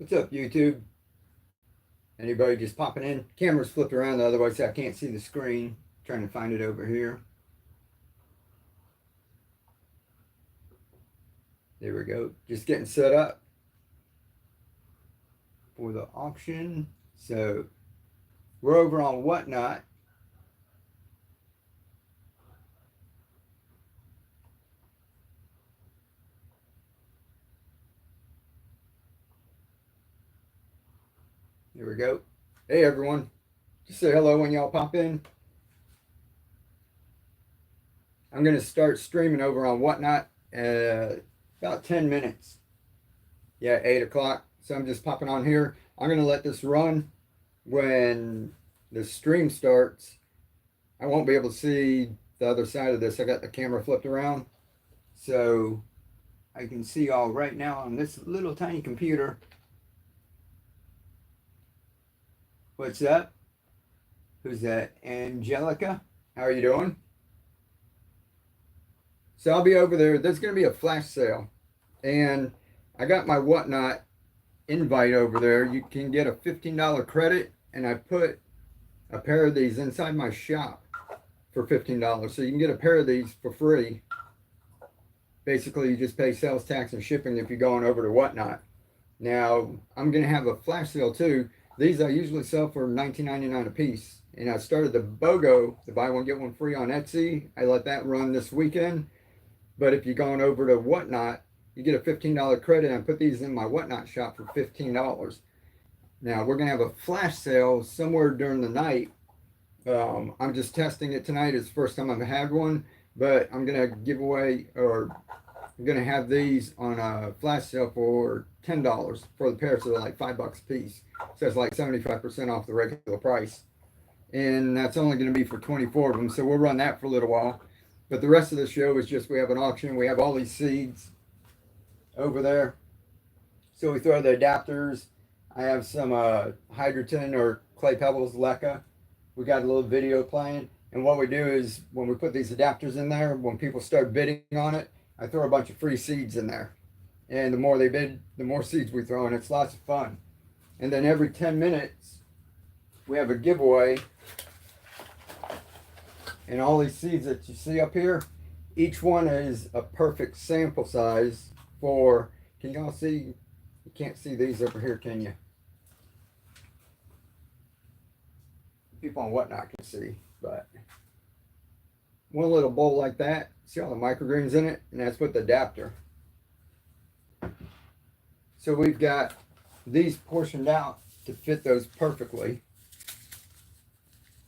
What's up, YouTube? Anybody just popping in? Camera's flipped around the other way, so I can't see the screen. Trying to find it over here. There we go. Just getting set up for the auction. So we're over on Whatnot. There we go. Hey everyone. Just say hello when y'all pop in. I'm going to start streaming over on Whatnot about 10 minutes. Yeah, 8 o'clock. So I'm just popping on here. I'm going to let this run. When the stream starts, I won't be able to see the other side of this. I got the camera flipped around. So I can see all right now on this little tiny computer. What's up? Who's that? Angelica? How are you doing? So I'll be over there. There's going to be a flash sale. And I got my Whatnot invite over there. You can get a $15 credit. And I put a pair of these inside my shop for $15. So you can get a pair of these for free. Basically, you just pay sales tax and shipping if you're going over to Whatnot. Now, I'm going to have a flash sale too. These I usually sell for $19.99 a piece. And I started the BOGO, the buy one, get one free on Etsy. I let that run this weekend. But if you're going over to Whatnot, you get a $15 credit. I put these in my Whatnot shop for $15. Now, we're going to have a flash sale somewhere during the night. I'm just testing it tonight. It's the first time I've had one. But I'm going to give away, or I'm going to have these on a flash sale for $10 for the pair. So they're like $5 a piece. So it's like 75% off the regular price. And that's only going to be for 24 of them. So we'll run that for a little while. But the rest of the show is just we have an auction. We have all these seeds over there. So we throw the adapters. I have some hydroton or clay pebbles, leca. We got a little video playing. And what we do is when we put these adapters in there, when people start bidding on it, I throw a bunch of free seeds in there. And the more they bid, the more seeds we throw, and it's lots of fun. And then every 10 minutes, we have a giveaway. And all these seeds that you see up here, each one is a perfect sample size for, can y'all see? You can't see these over here, can you? People on Whatnot can see, but one little bowl like that, see all the microgreens in it, and that's with the adapter. So we've got these portioned out to fit those perfectly.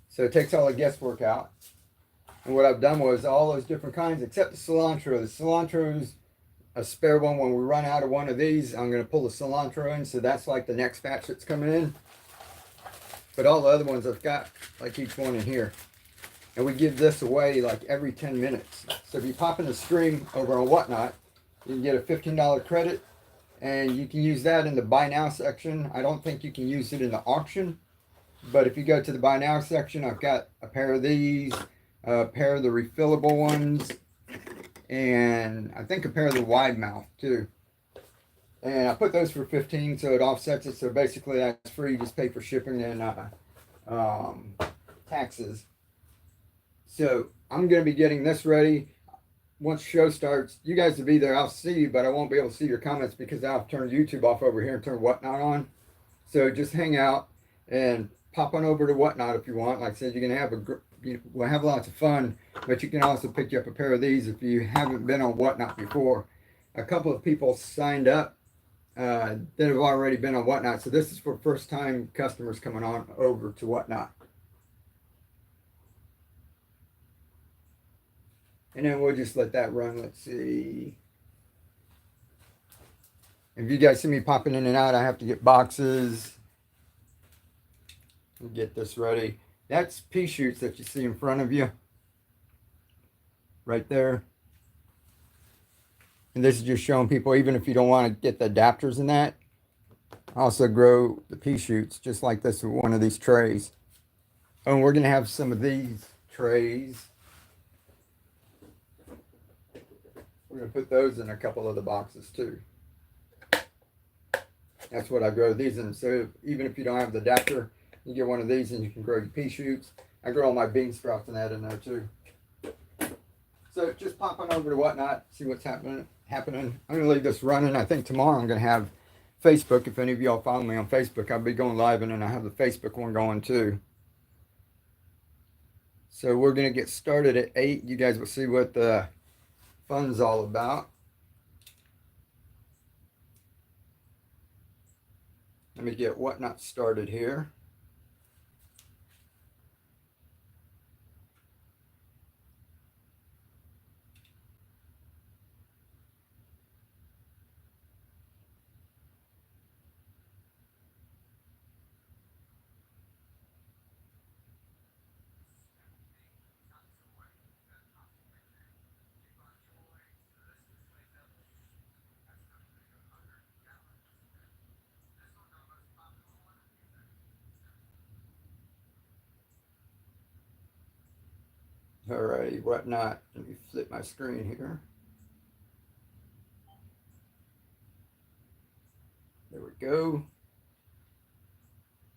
So it takes all the guesswork out. And what I've done was all those different kinds, except the cilantro. The cilantro's a spare one. When we run out of one of these, I'm going to pull the cilantro in. So that's like the next batch that's coming in. But all the other ones I've got, like each one in here. And we give this away like every 10 minutes. So if you pop in the stream over on Whatnot, you can get a $15 credit. And you can use that in the buy now section. I don't think you can use it in the auction. But if you go to the buy now section, I've got a pair of these, a pair of the refillable ones, and I think a pair of the wide mouth too. And I put those for 15, so it offsets it. So basically that's free. You just pay for shipping and taxes. So I'm going to be getting this ready. Once the show starts, you guys will be there. I'll see you, but I won't be able to see your comments because I'll turn YouTube off over here and turn Whatnot on. So just hang out and pop on over to Whatnot if you want. Like I said, you're going to have we'll have lots of fun, but you can also pick up a pair of these if you haven't been on Whatnot before. A couple of people signed up that have already been on Whatnot, so this is for first-time customers coming on over to Whatnot. And then we'll just let that run. Let's see. If you guys see me popping in and out, I have to get boxes and get this ready. That's pea shoots that you see in front of you. Right there. And this is just showing people, even if you don't want to get the adapters in that, also grow the pea shoots just like this with one of these trays. Oh, and we're going to have some of these trays. We're going to put those in a couple of the boxes too. That's what I grow these in. So even if you don't have the adapter, you get one of these and you can grow your pea shoots. I grow all my bean sprouts and that in there too. So just pop on over to Whatnot, see what's happening. I'm gonna leave this running. I think tomorrow I'm gonna have Facebook. If any of y'all follow me on Facebook, I'll be going live, and then I have the Facebook one going too. So we're gonna get started at 8. You guys will see what the fun's all about. Let me get Whatnot started here. Alrighty, Whatnot. Let me flip my screen here. There we go.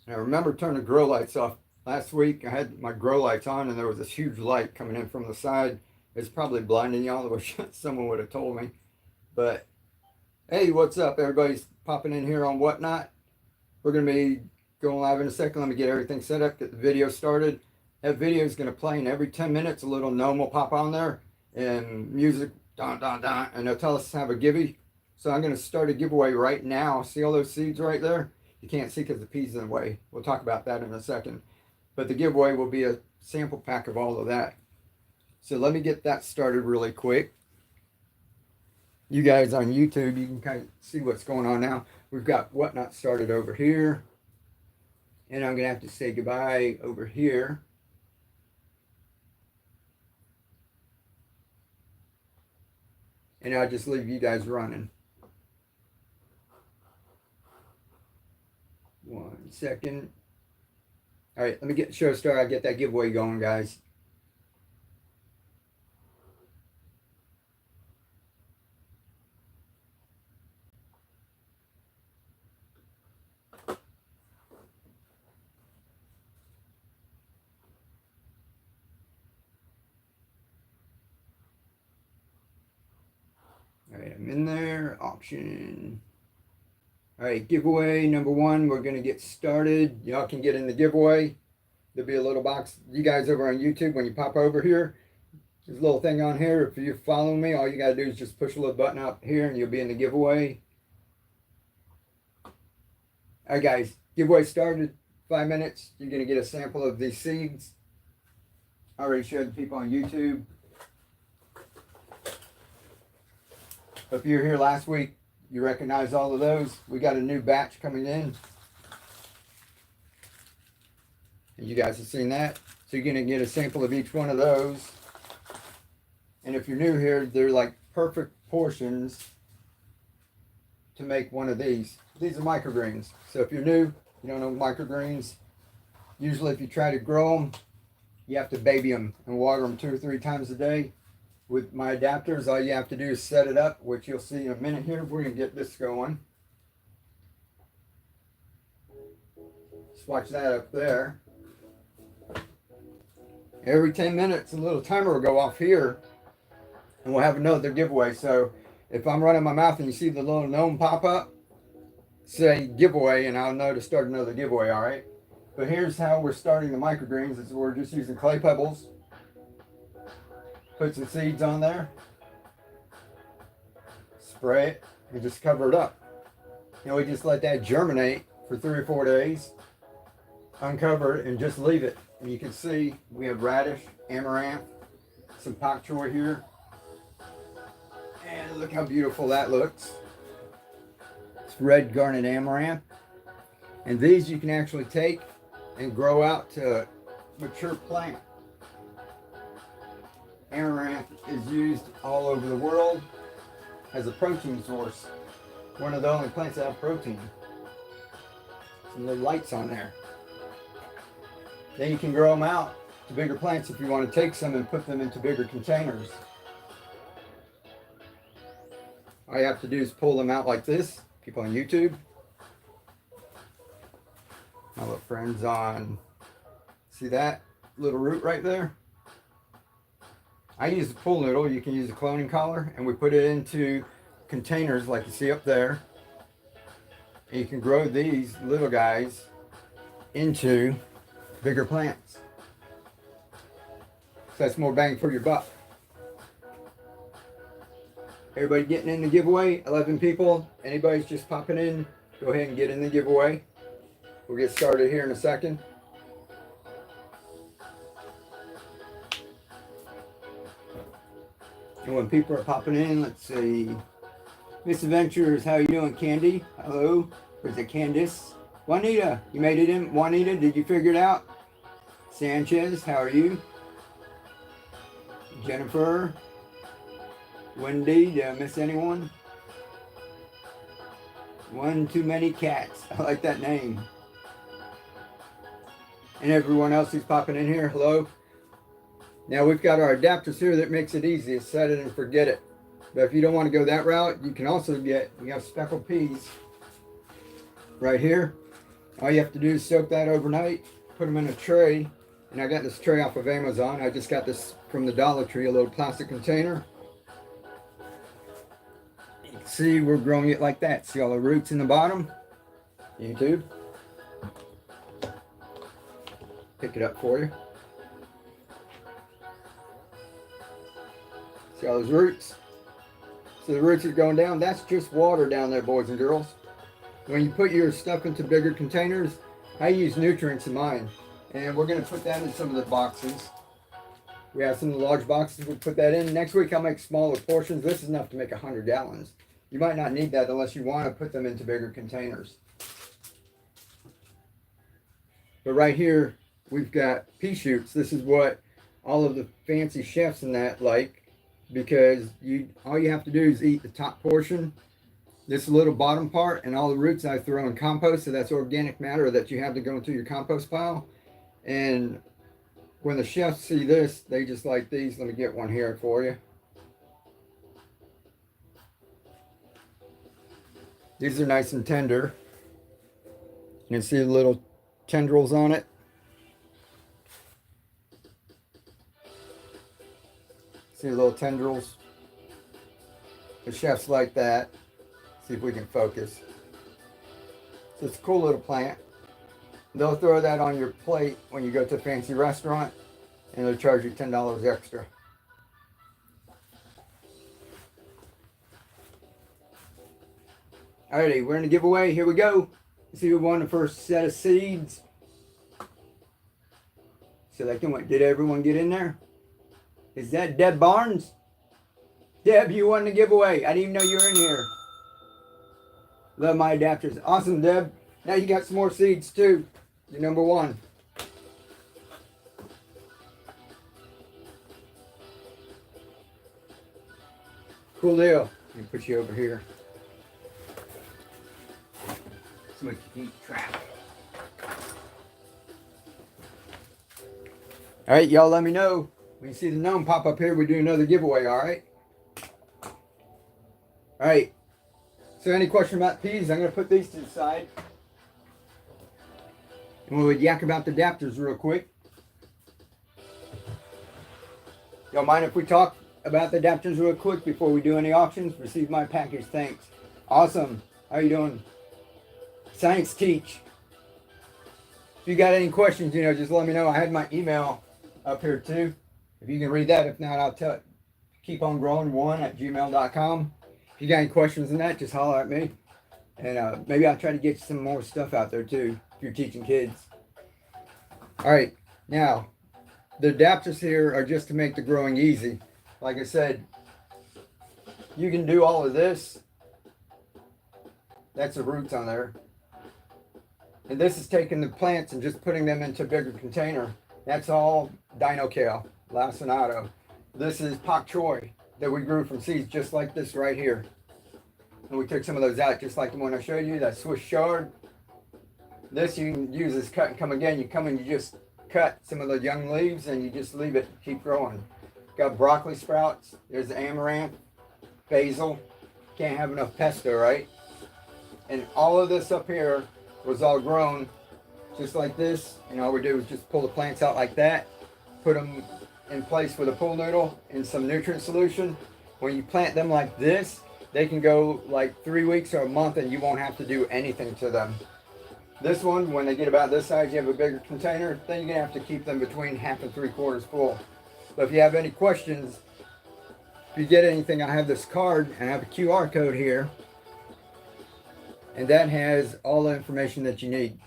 And I remember turning the grow lights off last week. I had my grow lights on, and there was this huge light coming in from the side. It's probably blinding y'all. I wish someone would have told me. But hey, what's up? Everybody's popping in here on Whatnot. We're going to be going live in a second. Let me get everything set up, get the video started. That video is going to play in every 10 minutes. A little gnome will pop on there and music, don, don, don, and they'll tell us to have a giveaway. So I'm going to start a giveaway right now. See all those seeds right there? You can't see because the pea's in the way. We'll talk about that in a second. But the giveaway will be a sample pack of all of that. So let me get that started really quick. You guys on YouTube, you can kind of see what's going on now. We've got Whatnot started over here. And I'm going to have to say goodbye over here. And I'll just leave you guys running. 1 second. All right, let me get the show started. I'll get that giveaway going, guys. All right, I'm in there. Auction. All right, giveaway number 1. We're going to get started. Y'all can get in the giveaway. There'll be a little box. You guys over on YouTube, when you pop over here, there's a little thing on here. If you're following me, all you got to do is just push a little button up here and you'll be in the giveaway. All right, guys, giveaway started. 5 minutes. You're going to get a sample of these seeds. I already showed the people on YouTube. If you were here last week, you recognize all of those. We got a new batch coming in. And you guys have seen that. So you're going to get a sample of each one of those. And if you're new here, they're like perfect portions to make one of these. These are microgreens. So if you're new, you don't know microgreens, usually if you try to grow them, you have to baby them and water them 2 or 3 times a day. With my adapters, all you have to do is set it up, which you'll see in a minute here. We're going to get this going. Just watch that up there. Every 10 minutes, a little timer will go off here, and we'll have another giveaway. So if I'm running my mouth and you see the little gnome pop up, say giveaway, and I'll know to start another giveaway, all right? But here's how we're starting the microgreens. Is we're just using clay pebbles. Put some seeds on there, spray it, and just cover it up. And we just let that germinate for 3 or 4 days, uncover it, and just leave it. And you can see we have radish, amaranth, some pak choi here. And look how beautiful that looks. It's red garnet amaranth. And these you can actually take and grow out to a mature plant. Amaranth is used all over the world as a protein source. One of the only plants that have protein. Some little lights on there. Then you can grow them out to bigger plants if you want to take some and put them into bigger containers. All you have to do is pull them out like this. People on YouTube. My little friends on, see that little root right there? I use a pool noodle. You can use a cloning collar, and we put it into containers like you see up there. And you can grow these little guys into bigger plants. So that's more bang for your buck. Everybody getting in the giveaway? 11 people. Anybody's just popping in? Go ahead and get in the giveaway. We'll get started here in a second. And when people are popping in, let's see. Miss Adventures, how you doing, Candy? Hello. Or is it Candice? Juanita, you made it in. Juanita, did you figure it out? Sanchez, how are you? Jennifer. Wendy, did I miss anyone? One too many cats. I like that name. And everyone else who's popping in here, hello. Now we've got our adapters here that makes it easy. Set it and forget it. But if you don't want to go that route, you can also get, we have speckled peas right here. All you have to do is soak that overnight, put them in a tray. And I got this tray off of Amazon. I just got this from the Dollar Tree, a little plastic container. You can see we're growing it like that. See all the roots in the bottom? YouTube. Pick it up for you. See all those roots? So the roots are going down. That's just water down there, boys and girls. When you put your stuff into bigger containers, I use nutrients in mine. And we're going to put that in some of the boxes. We have some of the large boxes. We'll put that in. Next week I'll make smaller portions. This is enough to make 100 gallons. You might not need that unless you want to put them into bigger containers. But right here, we've got pea shoots. This is what all of the fancy chefs and that like. Because all you have to do is eat the top portion, this little bottom part, and all the roots I throw in compost. So that's organic matter that you have to go into your compost pile. And when the chefs see this, they just like these. Let me get one here for you. These are nice and tender. You can see the little tendrils on it. See the little tendrils? The chefs like that. See if we can focus. So it's a cool little plant. They'll throw that on your plate when you go to a fancy restaurant, and they'll charge you $10 extra. Alrighty, we're in the giveaway. Here we go. Let's see who won the first set of seeds. Selecting what? Did everyone get in there? Is that Deb Barnes? Deb, you won the giveaway. I didn't even know you were in here. Love my adapters. Awesome, Deb. Now you got some more seeds too. You're number one. Cool deal. Let me put you over here. So much to keep track. All right, y'all let me know. When you see the gnome pop up here, we do another giveaway, all right? All right. So any question about peas, I'm going to put these to the side. And we would yak about the adapters real quick. Y'all mind if we talk about the adapters real quick before we do any auctions? Receive my package, thanks. Awesome. How you doing? Science Teach. If you got any questions, just let me know. I had my email up here too. If you can read that, if not, I'll tell it. keepongrowing1@gmail.com. If you got any questions on that, just holler at me. And maybe I'll try to get some more stuff out there too, if you're teaching kids. All right, now, the adapters here are just to make the growing easy. Like I said, you can do all of this. That's the roots on there. And this is taking the plants and just putting them into a bigger container. That's all Dino Kale. Lacinato. This is pak choi that we grew from seeds just like this right here. And we took some of those out just like the one I showed you, that Swiss chard. This you can use as cut and come again. You come and you just cut some of the young leaves and you just leave it keep growing. Got broccoli sprouts. There's the amaranth, basil. Can't have enough pesto, right? And all of this up here was all grown just like this. And all we do is just pull the plants out like that, put them in place with a pool noodle and some nutrient solution. When you plant them like this, they can go like 3 weeks or a month and you won't have to do anything to them. This one, when they get about this size, you have a bigger container, then you're gonna have to keep them between 1/2 and 3/4 full. But if you have any questions, if you get anything, I have this card and I have a QR code here. And that has all the information that you need.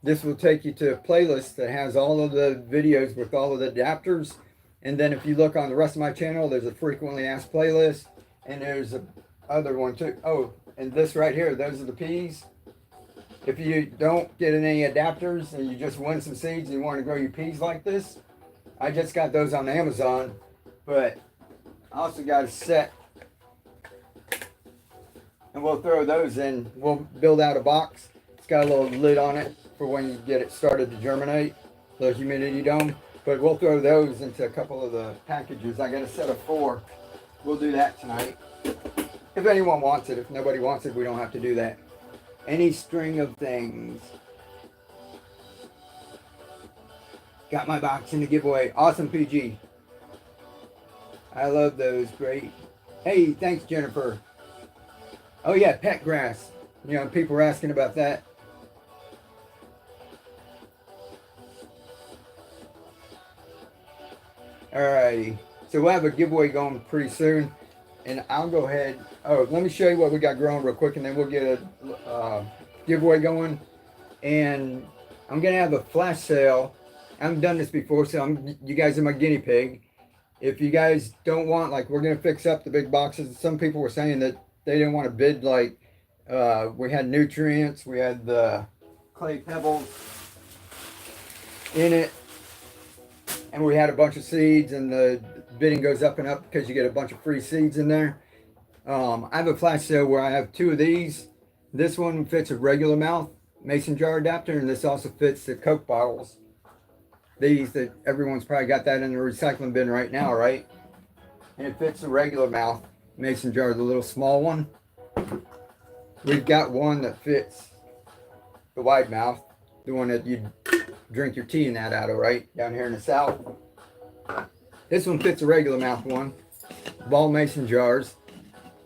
This will take you to a playlist that has all of the videos with all of the adapters. And then if you look on the rest of my channel, there's a frequently asked playlist. And there's a other one too. Oh, and this right here, those are the peas. If you don't get any adapters and you just win some seeds and you want to grow your peas like this, I just got those on Amazon. But I also got a set. And we'll throw those in. We'll build out a box. It's got a little lid on it for when you get it started to germinate. The humidity dome. But we'll throw those into a couple of the packages. I got a set of 4. We'll do that tonight. If anyone wants it. If nobody wants it, we don't have to do that. Any string of things. Got my box in the giveaway. Awesome, PG. I love those. Great. Hey, thanks, Jennifer. Oh yeah, pet grass. You know, people are asking about that. Alrighty. So we'll have a giveaway going pretty soon. And I'll go ahead. Oh, let me show you what we got growing real quick, and then we'll get a giveaway going. And I'm gonna have a flash sale. I haven't done this before, so you guys are my guinea pig. If you guys don't want, like, we're gonna fix up the big boxes. Some people were saying that they didn't want to bid, like, we had nutrients, we had the clay pebbles in it, and we had a bunch of seeds, and the bidding goes up and up because you get a bunch of free seeds in there. I have a flash sale where I have 2 of these. This one fits a regular mouth mason jar adapter, and this also fits the Coke bottles. These, that everyone's probably got that in the recycling bin right now, right? And it fits a regular mouth mason jar, the little small one. We've got one that fits the wide mouth, the one that you drink your tea in that out of, right? Down here in the south. This one fits a regular mouth one, ball mason jars,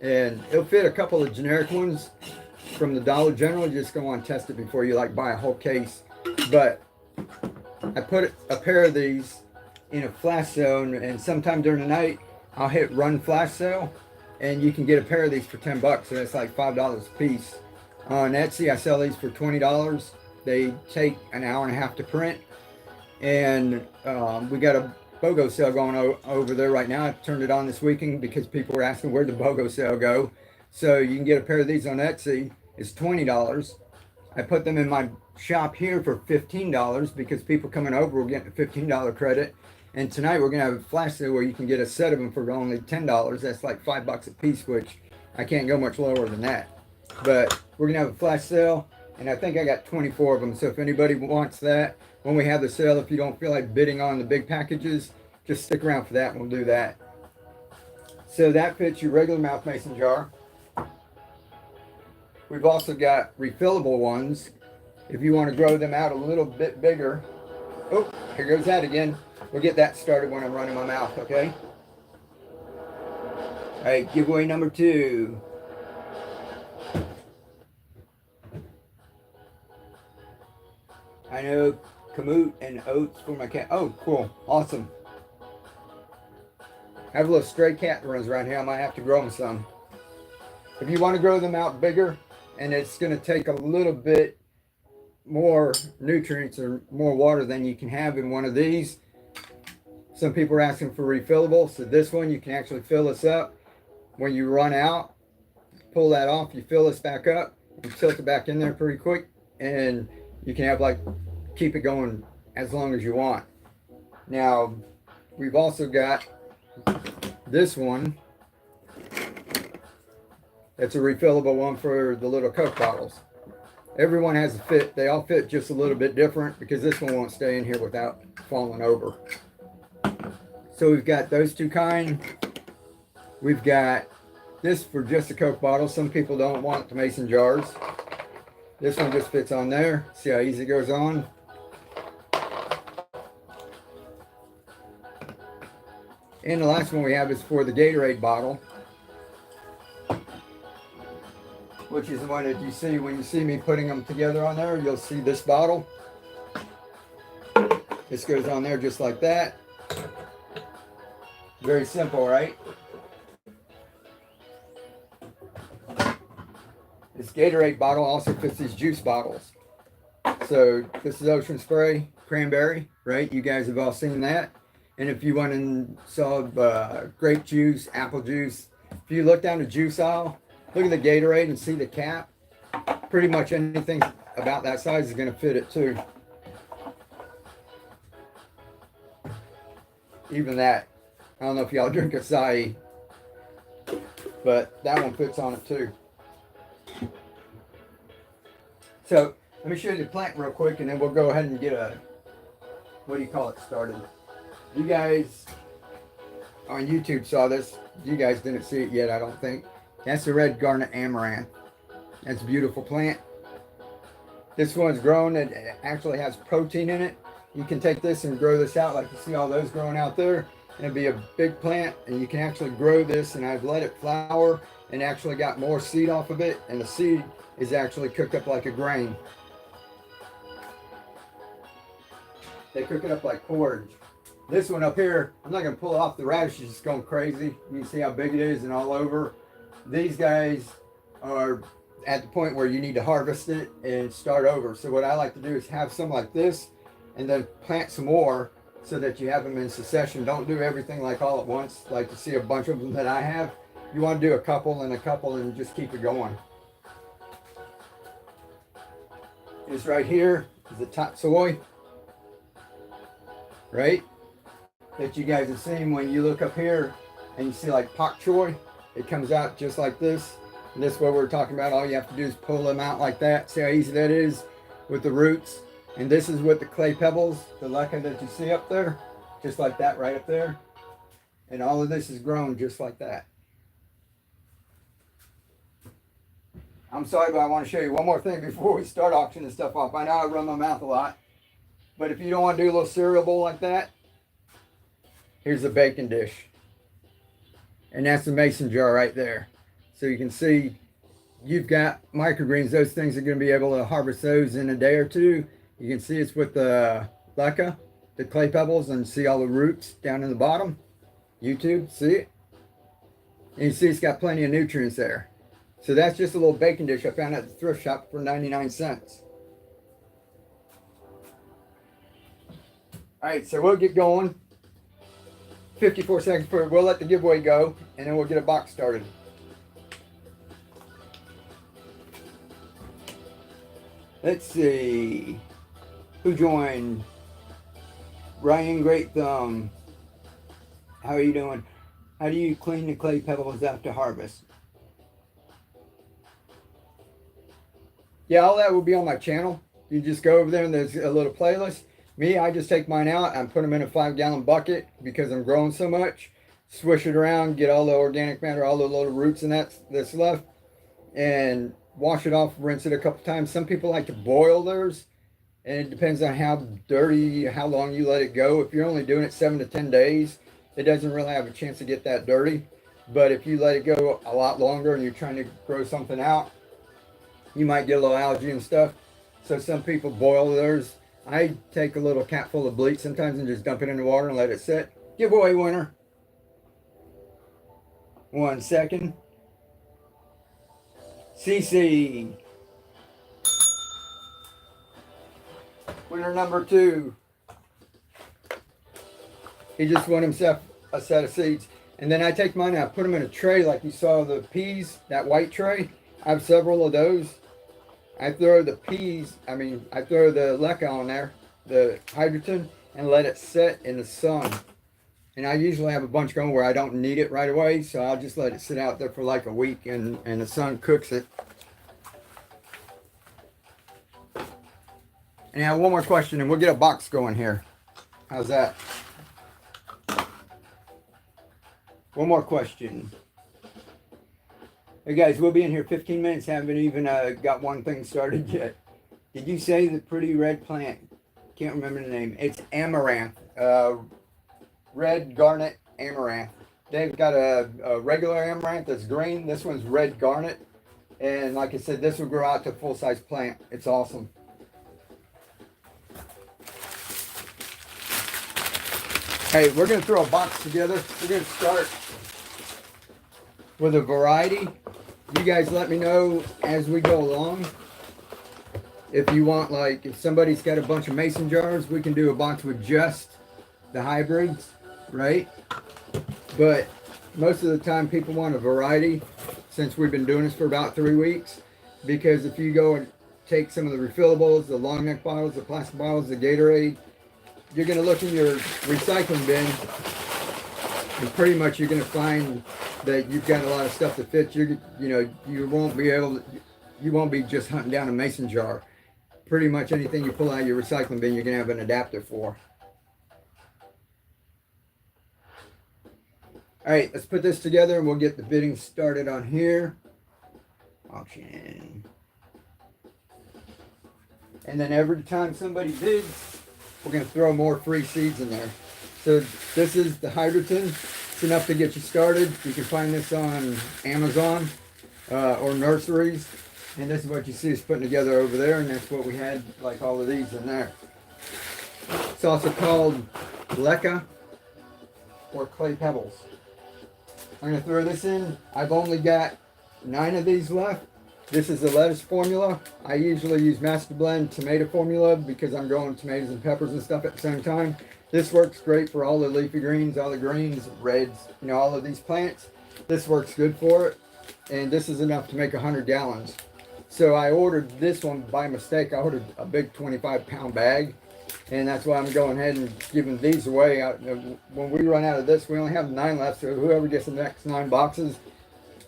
and it'll fit a couple of generic ones from the Dollar General. You just go on and test it before you like buy a whole case. But I put a pair of these in a flash sale, and sometime during the night I'll hit run flash sale, and you can get a pair of these for 10 bucks, so that's like $5 a piece. On Etsy I sell these for $20. They take an hour and a half to print, and we got a BOGO sale going over there right now. I turned it on this weekend because people were asking where'd the BOGO sale go. So you can get a pair of these on Etsy. It's $20. I put them in my shop here for $15 because people coming over will get a $15 credit. And tonight we're gonna have a flash sale where you can get a set of them for only $10. That's like $5 a piece, which I can't go much lower than that. But we're gonna have a flash sale, and I think I got 24 of them. So if anybody wants that, when we have the sale, if you don't feel like bidding on the big packages, just stick around for that and we'll do that. So that fits your regular mouth mason jar. We've also got refillable ones if you want to grow them out a little bit bigger. Oh, here goes that again. We'll get that started when I'm running my mouth, okay? All right, giveaway number 2. I know Kamut and oats for my cat. Oh, cool. Awesome. I have a little stray cat that runs around here. I might have to grow them some. If you want to grow them out bigger, and it's going to take a little bit more nutrients or more water than you can have in one of these. Some people are asking for refillable. So this one, you can actually fill this up. When you run out, pull that off. You fill this back up. You tilt it back in there pretty quick. And you can have, like, keep it going as long as you want. Now, we've also got this one. It's a refillable one for the little Coke bottles. Everyone has a fit. They all fit just a little bit different because this one won't stay in here without falling over. So we've got those 2 kind. We've got this for just a Coke bottle. Some people don't want the mason jars. This one just fits on there. See how easy it goes on? And the last one we have is for the Gatorade bottle, which is the one that you see when you see me putting them together on there. You'll see this bottle. This goes on there just like that. Very simple, right? This Gatorade bottle also fits these juice bottles. So this is Ocean Spray Cranberry, right? You guys have all seen that. And if you want to solve grape juice, apple juice, if you look down the juice aisle, look at the Gatorade and see the cap. Pretty much anything about that size is going to fit it too. Even that. I don't know if y'all drink acai, but that one fits on it too. So let me show you the plant real quick, and then we'll go ahead and get a, what do you call it, started. You guys on YouTube saw this. You guys didn't see it yet, I don't think. That's the red garnet amaranth. That's a beautiful plant. This one's grown. It actually has protein in it. You can take this and grow this out like you see all those growing out there. And it'd be a big plant, and you can actually grow this, and I've let it flower and actually got more seed off of it, and the seed is actually cooked up like a grain. They cook it up like porridge. This one up here, I'm not going to pull off. The radish is just going crazy. You can see how big it is and all over. These guys are at the point where you need to harvest it and start over. So what I like to do is have some like this and then plant some more so that you have them in succession. Don't do everything like all at once, like you see a bunch of them that I have. You want to do a couple and just keep it going. This right here is the top soy, right? That you guys have seen when you look up here and you see like pak choy. It comes out just like this. And this is what we're talking about. All you have to do is pull them out like that. See how easy that is with the roots. And this is with the clay pebbles, the leca that you see up there, just like that right up there. And all of this is grown just like that. I'm sorry, but I want to show you one more thing before we start auctioning stuff off. I know I run my mouth a lot, but if you don't want to do a little cereal bowl like that, here's a baking dish. And that's the mason jar right there. So you can see you've got microgreens. Those things are going to be able to harvest those in a day or two. You can see it's with the leca, the clay pebbles, and see all the roots down in the bottom. YouTube, see it? And you see it's got plenty of nutrients there. So that's just a little baking dish I found at the thrift shop for 99 cents. All right, so we'll get going. 54 seconds for, we'll let the giveaway go, and then we'll get a box started. Let's see. Who joined? Ryan Great Thumb. How are you doing? How do you clean the clay pebbles after harvest? Yeah, all that will be on my channel. You just go over there and there's a little playlist. Me, I just take mine out and put them in a 5-gallon bucket because I'm growing so much. Swish it around, get all the organic matter, all the little roots and that's left, and wash it off, rinse it a couple times. Some people like to boil theirs, and it depends on how dirty, how long you let it go. If you're only doing it 7 to 10 days, it doesn't really have a chance to get that dirty. But if you let it go a lot longer and you're trying to grow something out, you might get a little algae and stuff. So some people boil theirs. I take a little cap full of bleach sometimes and just dump it in the water and let it sit. Giveaway winner. 1 second. CC. Winner number 2. He just won himself a set of seeds. And then I take mine and I put them in a tray like you saw the peas, that white tray. I have several of those. I throw the leca on there, the hydrogen, and let it set in the sun. And I usually have a bunch going where I don't need it right away, so I'll just let it sit out there for like a week and the sun cooks it. And I have one more question and we'll get a box going here. How's that? One more question. Hey guys, we'll be in here 15 minutes. Haven't even got one thing started yet. Did you say the pretty red plant? Can't remember the name. It's amaranth. Red garnet amaranth. They've got a regular amaranth that's green. This one's red garnet. And like I said, this will grow out to a full-size plant. It's awesome. Hey, we're going to throw a box together. We're going to start with a variety. You guys let me know as we go along. If you want, like, if somebody's got a bunch of mason jars, we can do a box with just the hybrids, right? But most of the time people want a variety, since we've been doing this for about 3 weeks. Because if you go and take some of the refillables, the long neck bottles, the plastic bottles, the Gatorade, you're going to look in your recycling bin, and pretty much you're going to find that you've got a lot of stuff that fits. You won't be just hunting down a mason jar. Pretty much anything you pull out of your recycling bin, you're going to have an adapter for. All right, let's put this together and we'll get the bidding started on here. Auction. And then every time somebody bids, we're going to throw more free seeds in there. So this is the Hydroponic. It's enough to get you started. You can find this on Amazon or nurseries. And this is what you see us putting together over there. And that's what we had, like all of these in there. It's also called leca or clay pebbles. I'm going to throw this in. I've only got 9 of these left. This is the lettuce formula. I usually use Master Blend tomato formula because I'm growing tomatoes and peppers and stuff at the same time. This works great for all the leafy greens, all the greens, reds, all of these plants. This works good for it. And this is enough to make 100 gallons. So I ordered this one by mistake. I ordered a big 25-pound bag. And that's why I'm going ahead and giving these away. When we run out of this, we only have 9 left. So whoever gets the next 9 boxes,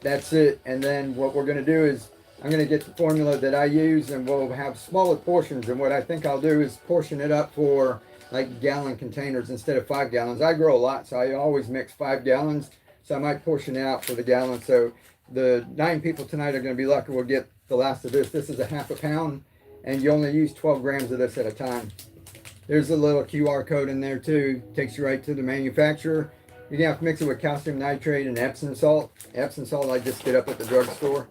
that's it. And then what we're going to do is I'm going to get the formula that I use, and we'll have smaller portions. And what I think I'll do is portion it up for like gallon containers instead of 5 gallons. I grow a lot, so I always mix 5 gallons. So I might portion it out for the gallon. So the 9 people tonight are going to be lucky. We'll get the last of this. This is a ½ pound, and you only use 12 grams of this at a time. There's a little QR code in there too. Takes you right to the manufacturer. You're gonna have to mix it with calcium nitrate and Epsom salt. Epsom salt I just get up at the drugstore.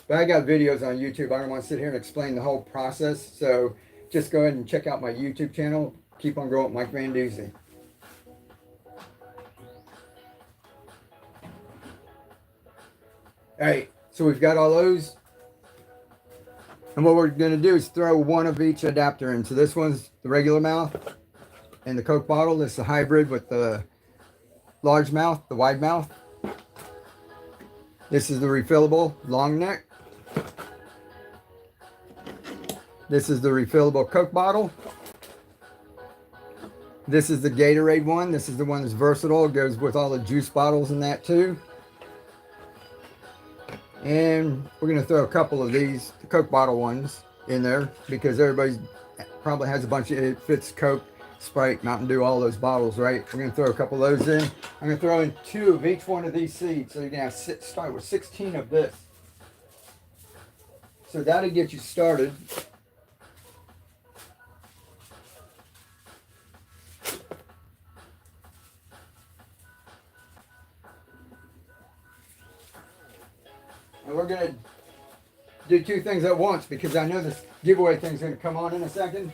But I got videos on YouTube. I don't want to sit here and explain the whole process. So just go ahead and check out my YouTube channel. Keep on growing, Mike Van Duzy. All right, so we've got all those. And what we're going to do is throw one of each adapter in. So this one's the regular mouth and the Coke bottle. This is the hybrid with the large mouth, the wide mouth. This is the refillable long neck. This is the refillable Coke bottle. This is the Gatorade one. This is the one that's versatile. It goes with all the juice bottles and that too. And we're going to throw a couple of these, the Coke bottle ones, in there because everybody probably has a bunch of, it fits Coke, Sprite, Mountain Dew, all those bottles, right? We're going to throw a couple of those in. I'm going to throw in 2 of each one of these seeds. So you're going to start with 16 of this. So that'll get you started. And we're going to do 2 things at once because I know this giveaway thing's going to come on in a second.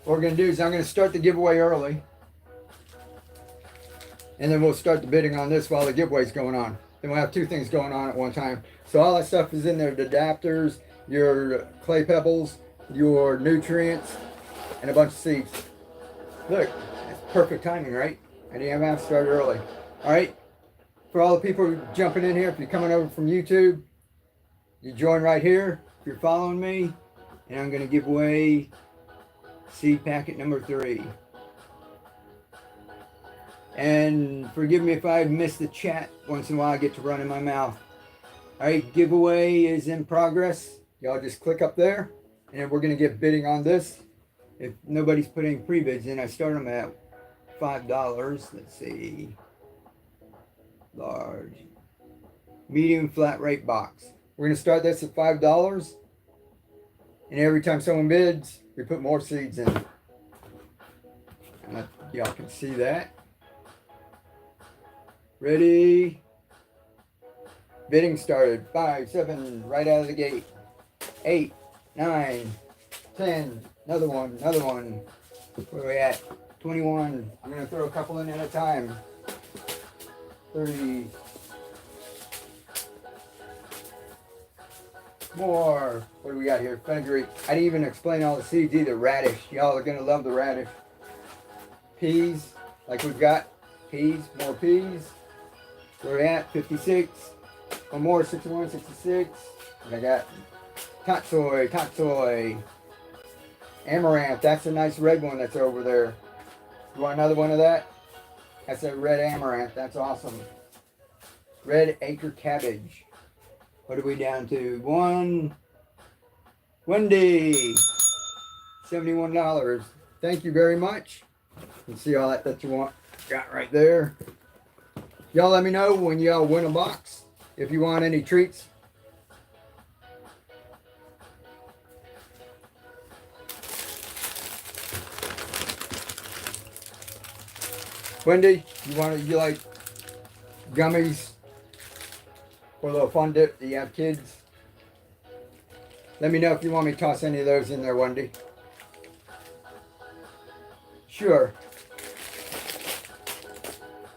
What we're going to do is I'm going to start the giveaway early. And then we'll start the bidding on this while the giveaway's going on. Then we'll have 2 things going on at one time. So all that stuff is in there, the adapters, your clay pebbles, your nutrients, and a bunch of seeds. Look, that's perfect timing, right? I didn't have to start early. All right. For all the people jumping in here, if you're coming over from YouTube, you join right here if you're following me. And I'm going to give away seed packet number 3. And forgive me if I miss the chat. Once in a while I get to run in my mouth. Alright, giveaway is in progress. Y'all just click up there. And we're going to get bidding on this. If nobody's putting pre-bids in, I start them at $5. Let's see. large, medium flat rate box. We're going to start this at $5. And every time someone bids, we put more seeds in. Y'all can see that. Ready? Bidding started. 5, 7, right out of the gate. 8, 9, 10. Another one, another one. Where are we at? 21. I'm going to throw a couple in at a time. 30. More. What do we got here? Fenugreek. I didn't even explain all the seeds either. Radish. Y'all are going to love the radish. Peas. Like we've got. Peas. More peas. Where we at? 56. One more. 61, 66. And I got tatsoi. Amaranth. That's a nice red one that's over there. You want another one of that? That's a red amaranth. That's awesome. Red acre cabbage. What are we down to? One. Wendy. $71. Thank you very much. You can see all that you want. Got right there. Y'all let me know when y'all win a box. If you want any treats. Wendy, you like gummies or a little fun dip? Do you have kids? Let me know if you want me to toss any of those in there, Wendy. Sure.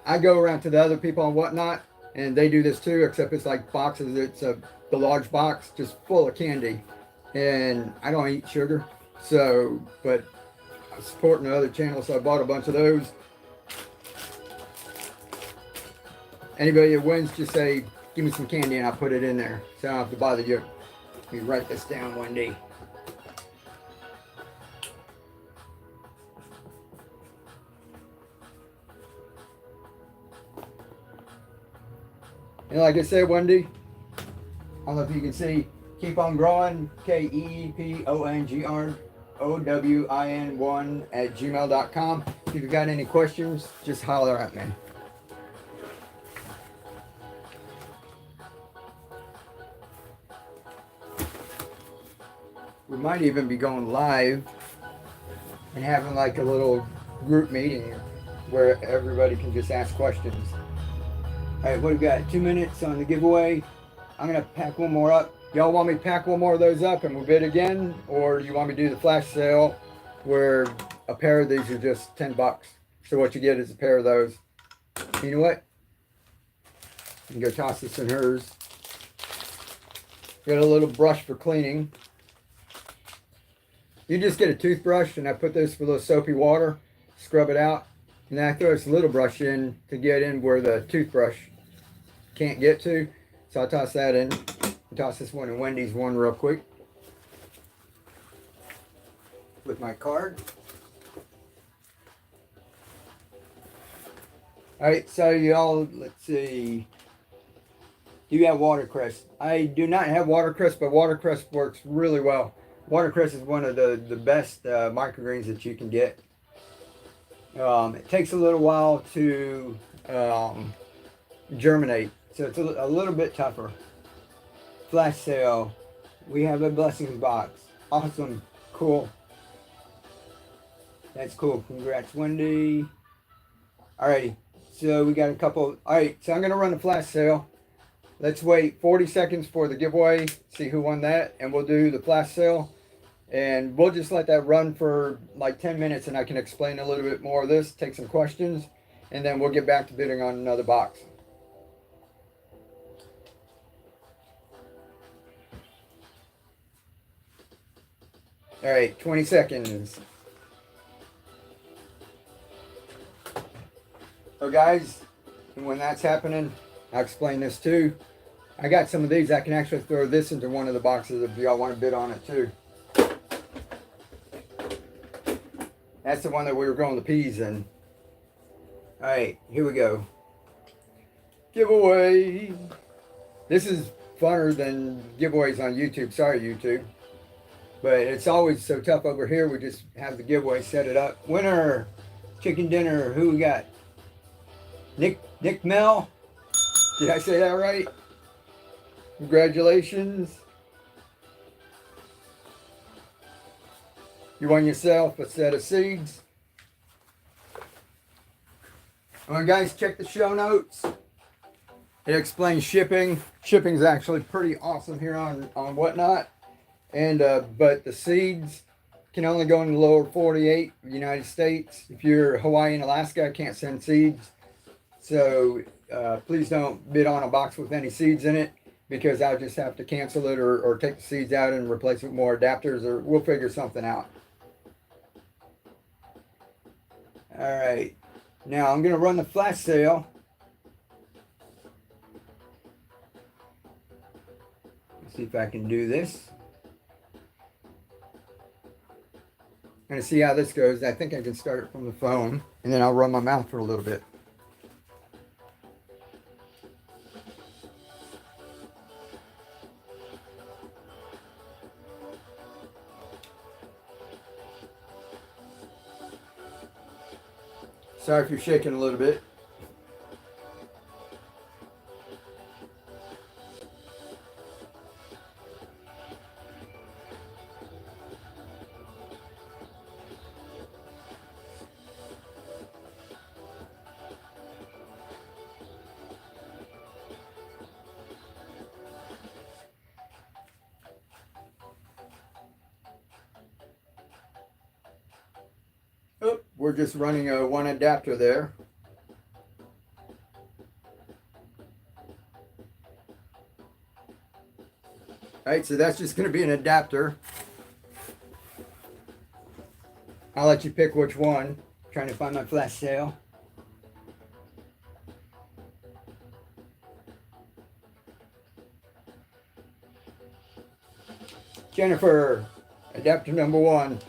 I go around to the other people and whatnot, and they do this too, except it's like boxes. It's the large box just full of candy. And I don't eat sugar, so, but I'm supporting the other channel, so I bought a bunch of those. Anybody that wins, just say, give me some candy and I'll put it in there. So I don't have to bother you. Let me write this down one day. And like I said, Wendy, I don't know if you can see, keep on growing, KEEPONGROWIN1 If you've got any questions, just holler at me. We might even be going live and having like a little group meeting where everybody can just ask questions. All right, what do we got? 2 minutes on the giveaway. I'm gonna pack one more up. Y'all want me to pack one more of those up and we'll bid again? Or do you want me to do the flash sale where a pair of these are just $10? So what you get is a pair of those. You know what? You can go toss this in hers. Got a little brush for cleaning. You just get a toothbrush and I put this with a little soapy water, scrub it out, and then I throw this little brush in to get in where the toothbrush can't get to. So I'll toss that in. Toss this one in Wendy's one real quick with my card. Alright, so y'all, let's see. Do you have watercress? I do not have watercress, but watercress works really well. Watercress is one of the best microgreens that you can get. It takes a little while to germinate, so it's a little bit tougher. Flash sale. We have a blessings box. Awesome. Cool. That's cool. Congrats, Wendy. Alrighty. So we got a couple. Alright, so I'm going to run a flash sale. Let's wait 40 seconds for the giveaway. See who won that. And we'll do the flash sale. And we'll just let that run for like 10 minutes and I can explain a little bit more of this, take some questions, and then we'll get back to bidding on another box. All right, 20 seconds. So guys, when that's happening, I'll explain this too. I got some of these. I can actually throw this into one of the boxes if y'all want to bid on it too. That's the one that we were growing the peas in. Alright, here we go. Giveaway. This is funner than giveaways on YouTube. Sorry, YouTube. But it's always so tough over here. We just have the giveaway, set it up. Winner. Chicken dinner. Who we got? Nick Mel. Did I say that right? Congratulations. You won yourself a set of seeds. Alright guys, check the show notes. It explains shipping. Shipping's actually pretty awesome here on Whatnot. And but the seeds can only go in the lower 48 United States. If you're Hawaii and Alaska, I can't send seeds. So please don't bid on a box with any seeds in it, because I'll just have to cancel it or take the seeds out and replace it with more adapters, or we'll figure something out. All right, now I'm gonna run the flash sale. Let's see if I can do this. I'm gonna see how this goes. I think I can start it from the phone, and then I'll run my mouth for a little bit. Sorry if you're shaking a little bit. Oh, we're just running a one adapter there. Alright, so that's just going to be an adapter. I'll let you pick which one. I'm trying to find my flash sale. Jennifer, adapter number 1.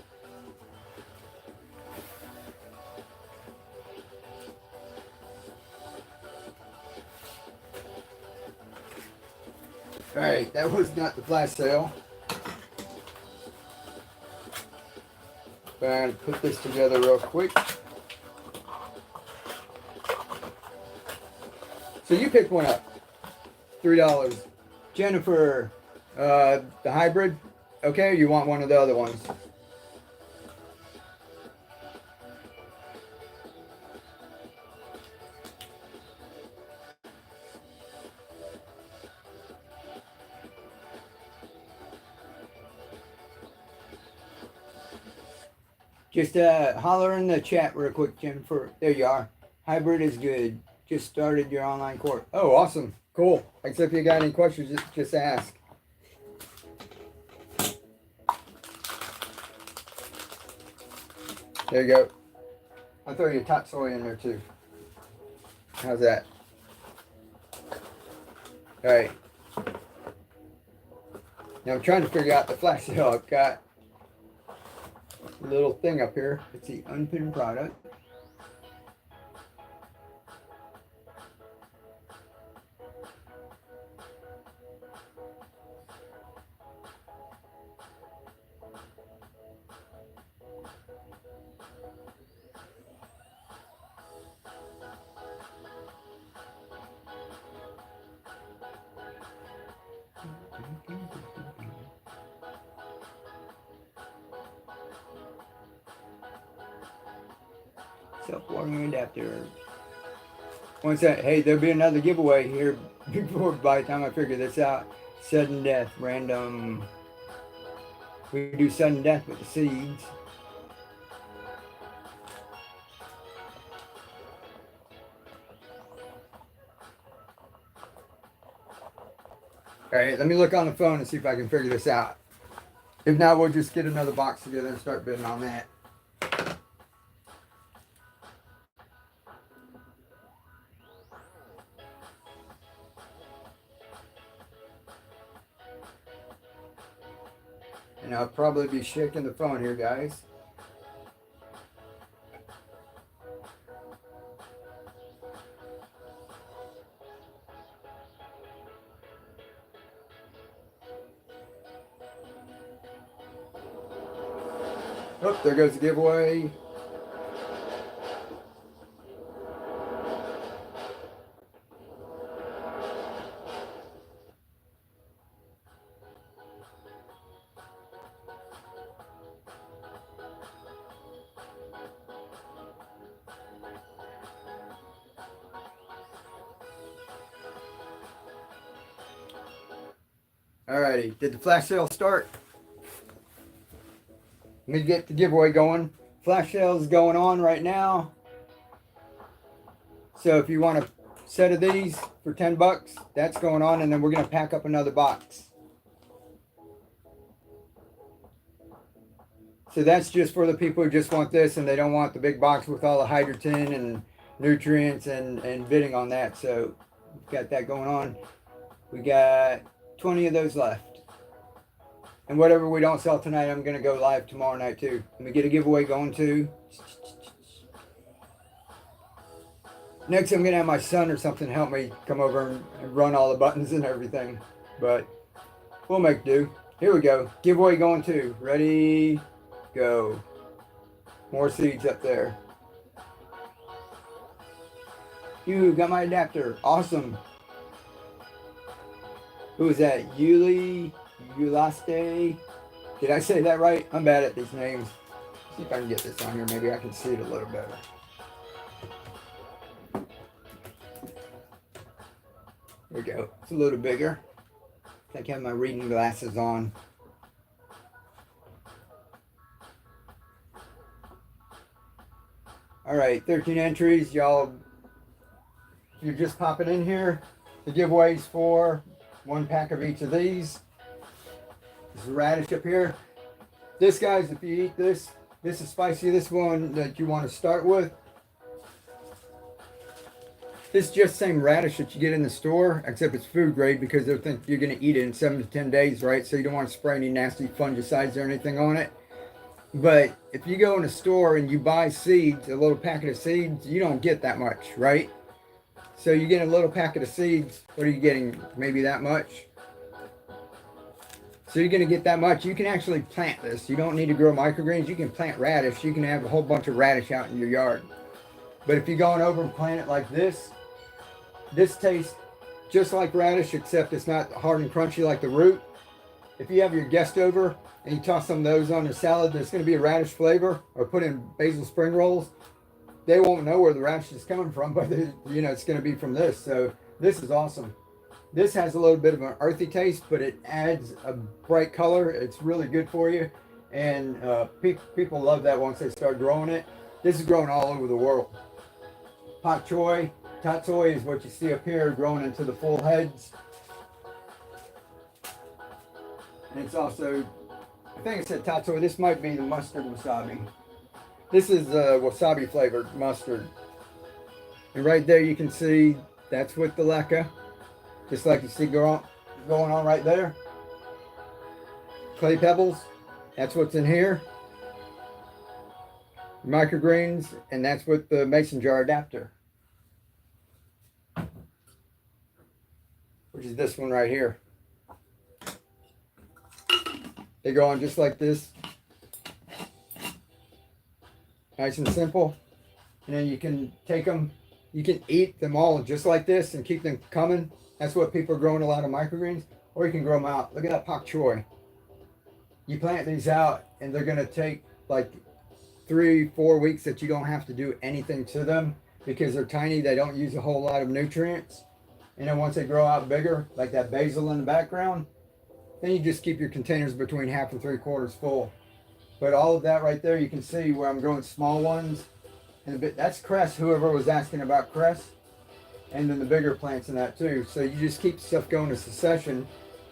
Alright, that was not the flash sale. But I'm going to put this together real quick. So you pick one up. $3. Jennifer, the hybrid. Okay, or you want one of the other ones? Just holler in the chat real quick, Jennifer. There you are. Hybrid is good. Just started your online course. Oh, awesome. Cool. Except if you got any questions, just ask. There you go. I'll throw you top soy in there too. How's that? Alright. Now I'm trying to figure out the flash sale. I've got a little thing up here. It's the unpinned product. Self-watering adapter. One second. Hey, there'll be another giveaway here before, by the time I figure this out. Sudden death, random. We do sudden death with the seeds. Alright, let me look on the phone and see if I can figure this out. If not, we'll just get another box together and start bidding on that. And I'll probably be shaking the phone here, guys. Oh, there goes the giveaway. Alrighty, did the flash sale start? Let me get the giveaway going. Flash sale is going on right now. So if you want a set of these for 10 bucks, that's going on, and then we're gonna pack up another box. So that's just for the people who just want this and they don't want the big box with all the hydrogen and nutrients and bidding on that. So we've got that going on. We got 20 of those left. And whatever we don't sell tonight, I'm going to go live tomorrow night too. Let me get a giveaway going too. Next, I'm going to have my son or something help me come over and run all the buttons and everything. But we'll make do. Here we go. Giveaway going too. Ready, go. More seeds up there. You got my adapter. Awesome. Who is that? Ulaste. Did I say that right? I'm bad at these names. See if I can get this on here. Maybe I can see it a little better. There we go. It's a little bigger. I think I have my reading glasses on. All right, 13 entries. Y'all, if you're just popping in here, the giveaways for 1 pack of each of these. This is radish up here. This, guys, if you eat this, this is spicy. This one that you want to start with. This is just the same radish that you get in the store, except it's food grade because they'll think you're going to eat it in 7 to 10 days, right? So you don't want to spray any nasty fungicides or anything on it. But if you go in a store and you buy seeds, a little packet of seeds, you don't get that much, right? So you get a little packet of seeds. What are you getting? Maybe that much? So you're going to get that much. You can actually plant this. You don't need to grow microgreens. You can plant radish. You can have a whole bunch of radish out in your yard. But if you're going over and plant it like this tastes just like radish, except it's not hard and crunchy like the root. If you have your guest over and you toss some of those on your salad, there's going to be a radish flavor, or put in basil spring rolls. They won't know where the radish is coming from, but it's going to be from this. So this is awesome. This has a little bit of an earthy taste, but it adds a bright color. It's really good for you, and people love that once they start growing it. This is growing all over the world. Pak choy, tatsoi is what you see up here, growing into the full heads. And it's also, I think it said tatsoi. This might be the mustard wasabi. This is wasabi flavored mustard. And right there you can see that's with the leca. Just like you see going on right there. Clay pebbles, that's what's in here. Microgreens, and that's with the mason jar adapter. Which is this one right here. They go on just like this. Nice and simple. And then you can take them, you can eat them all just like this and keep them coming. That's what people are growing, a lot of microgreens. Or you can grow them out. Look at that pak choy. You plant these out and they're going to take like 3-4 weeks that you don't have to do anything to them because they're tiny. They don't use a whole lot of nutrients. And then once they grow out bigger, like that basil in the background, then you just keep your containers between 1/2 and 3/4 full. But all of that right there, you can see where I'm growing small ones. And that's cress, whoever was asking about cress. And then the bigger plants in that too. So you just keep stuff going in succession.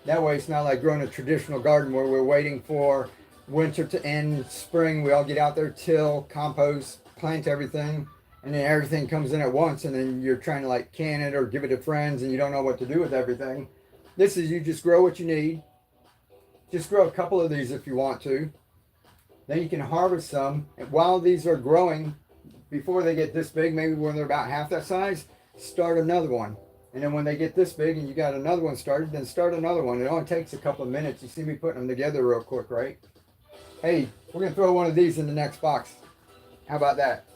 That way it's not like growing a traditional garden where we're waiting for winter to end, spring, we all get out there, till, compost, plant everything, and then everything comes in at once, and then you're trying to like can it or give it to friends and you don't know what to do with everything. This is, you just grow what you need. Just grow a couple of these if you want to. Then you can harvest some. And while these are growing, before they get this big, maybe when they're about half that size, start another one. And then when they get this big and you got another one started, then start another one. It only takes a couple of minutes. You see me putting them together real quick, right? Hey, we're going to throw one of these in the next box. How about that?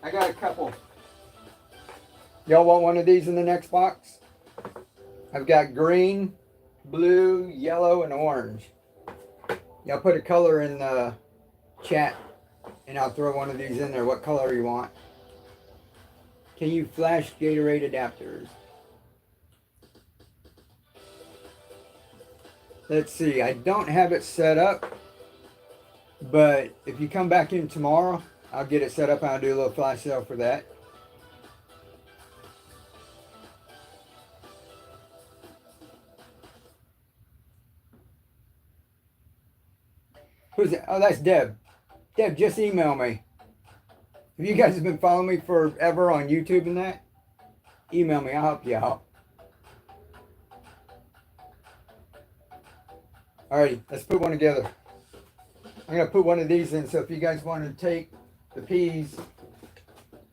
I got a couple. Y'all want one of these in the next box? I've got green, blue, yellow, and orange. Y'all put a color in the chat and I'll throw one of these in there. What color you want? Can you flash Gatorade adapters? Let's see, I don't have it set up, but if you come back in tomorrow, I'll get it set up and I'll do a little flash sale for that. Who's that? Oh, that's Deb. Deb, just email me. If you guys have been following me forever on YouTube and that, email me. I'll help you out. Alrighty, let's put one together. I'm going to put one of these in, so if you guys want to take the peas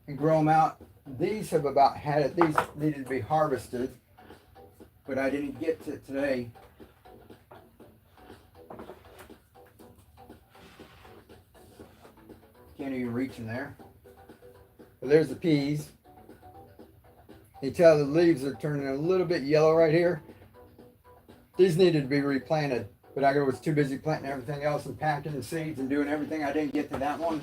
and grow them out, these have about had it. These needed to be harvested, but I didn't get to it today. Can't even reach in there. But there's the peas. You tell the leaves are turning a little bit yellow right here. These needed to be replanted, but I was too busy planting everything else and packing the seeds and doing everything. I didn't get to that one.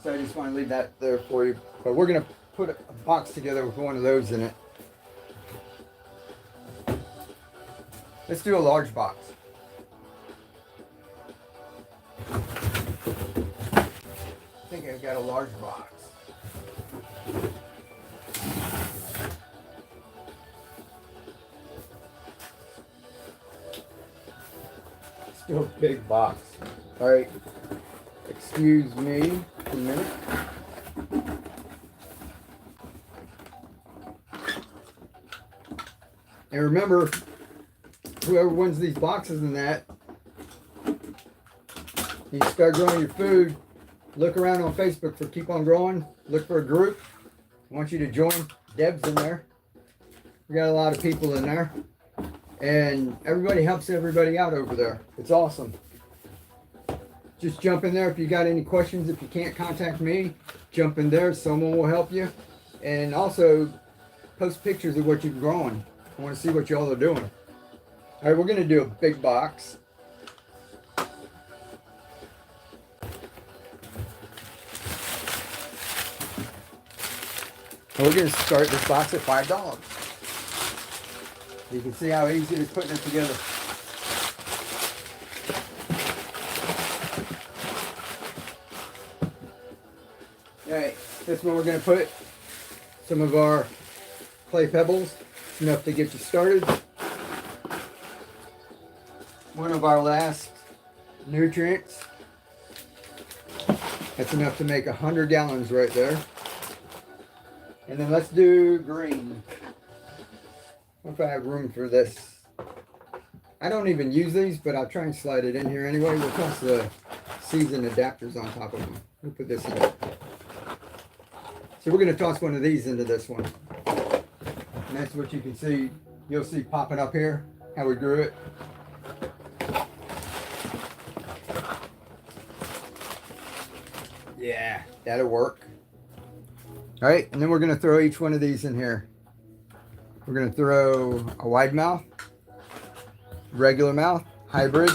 So I just want to leave that there for you. But we're going to put a box together with one of those in it. Let's do a large box. I think I've got a large box. Still a big box. All right. Excuse me a minute. And remember, whoever wins these boxes and that, you start growing your food, look around on Facebook for Keep On Growing, look for a group. I want you to join. Deb's in there. We got a lot of people in there. And everybody helps everybody out over there. It's awesome. Just jump in there if you got any questions. If you can't contact me, jump in there. Someone will help you. And also, post pictures of what you're growing. I want to see what y'all are doing. All right, we're going to do a big box. And we're going to start this box at $5. You can see how easy it is putting it together. Alright, this one we're going to put some of our clay pebbles. It's enough to get you started. One of our last nutrients. That's enough to make 100 gallons right there. And then let's do green. If I have room for this. I don't even use these, but I'll try and slide it in here anyway. We'll toss the seeds and adapters on top of them. We'll put this in there. So we're going to toss one of these into this one. And that's what you can see. You'll see popping up here, how we grew it. Yeah, that'll work. All right, and then we're going to throw each one of these in here. We're going to throw a wide mouth, regular mouth, hybrid.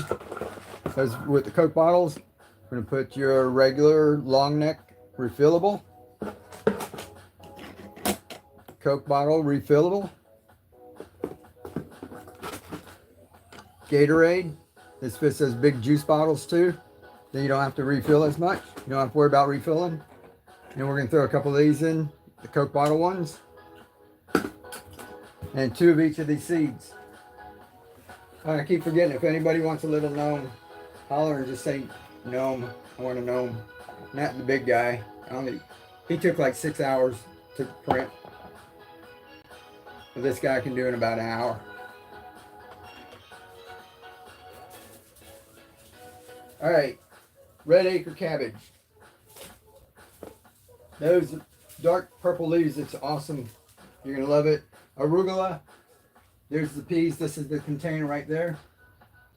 Those with the Coke bottles. We're going to put your regular long neck refillable, Coke bottle refillable, Gatorade. This fits those big juice bottles too. Then you don't have to refill as much. You don't have to worry about refilling. And we're going to throw a couple of these in, the Coke bottle ones. And 2 of each of these seeds. I keep forgetting, if anybody wants a little gnome, holler and just say gnome. I want a gnome. Not the big guy. He took like 6 hours to print. But this guy can do it in about an hour. Alright, red acre cabbage. Those dark purple leaves, it's awesome. You're going to love it. Arugula, there's the peas. This is the container right there.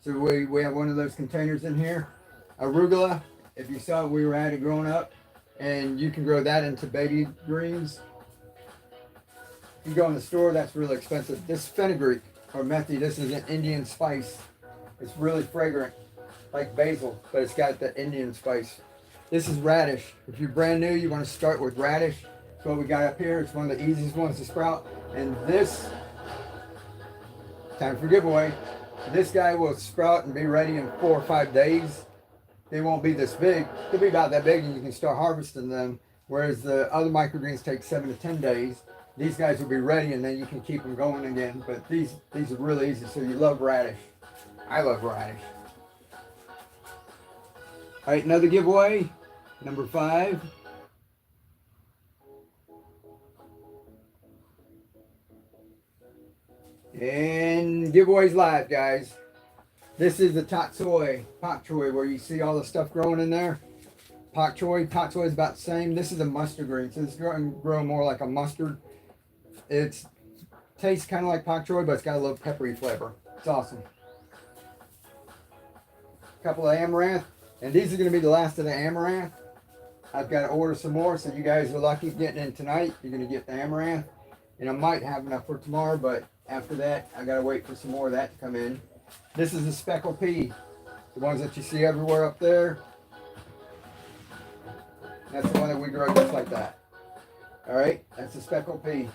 So we have one of those containers in here. Arugula, if you saw we were at it growing up, and you can grow that into baby greens. If you go in the store, that's really expensive. This fenugreek or methi, this is an Indian spice. It's really fragrant, like basil, but it's got the Indian spice. This is radish. If you're brand new, you want to start with radish. what we got up here. It's one of the easiest ones to sprout. And this, time for giveaway, this guy will sprout and be ready in 4 or 5 days. They won't be this big. They'll be about that big and you can start harvesting them. Whereas the other microgreens take 7 to 10 days. These guys will be ready and then you can keep them going again. But these are really easy. So you love radish. I love radish. All right, another giveaway. Number 5. And giveaways live, guys. This is the pak choi, where you see all the stuff growing in there. Pak choi is about the same. This is a mustard green, so it's going to grow more like a mustard. It tastes kind of like pak choi, but it's got a little peppery flavor. It's awesome. A couple of amaranth, and these are going to be the last of the amaranth. I've got to order some more, so you guys are lucky getting in tonight. You're going to get the amaranth, and I might have enough for tomorrow, but after that, I got to wait for some more of that to come in. This is a speckled pea, the ones that you see everywhere up there. That's the one that we grow just like that. All right, that's a speckled pea.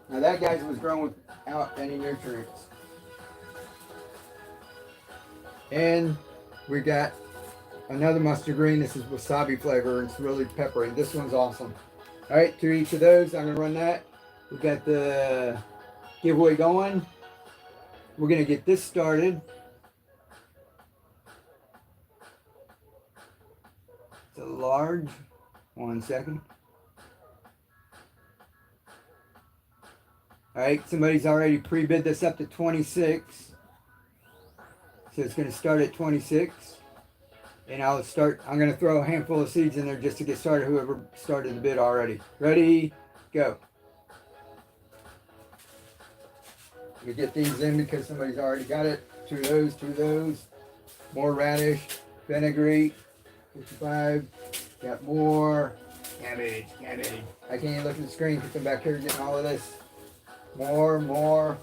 Now that, guys, was grown without any nutrients. And we got another mustard green. This is wasabi flavor, and it's really peppery. This one's awesome. All right, to each of those, I'm gonna run that. We got the giveaway going. We're gonna get this started. It's a large. 1 second. All right, somebody's already pre-bid this up to 26. So it's gonna start at 26. And I'm gonna throw a handful of seeds in there just to get started, whoever started the bid already. Ready, go. We get these in because somebody's already got it. 2 of those. More radish, vinaigrette, 55. Got more cabbage. I can't even look at the screen because I'm back here getting all of this. More.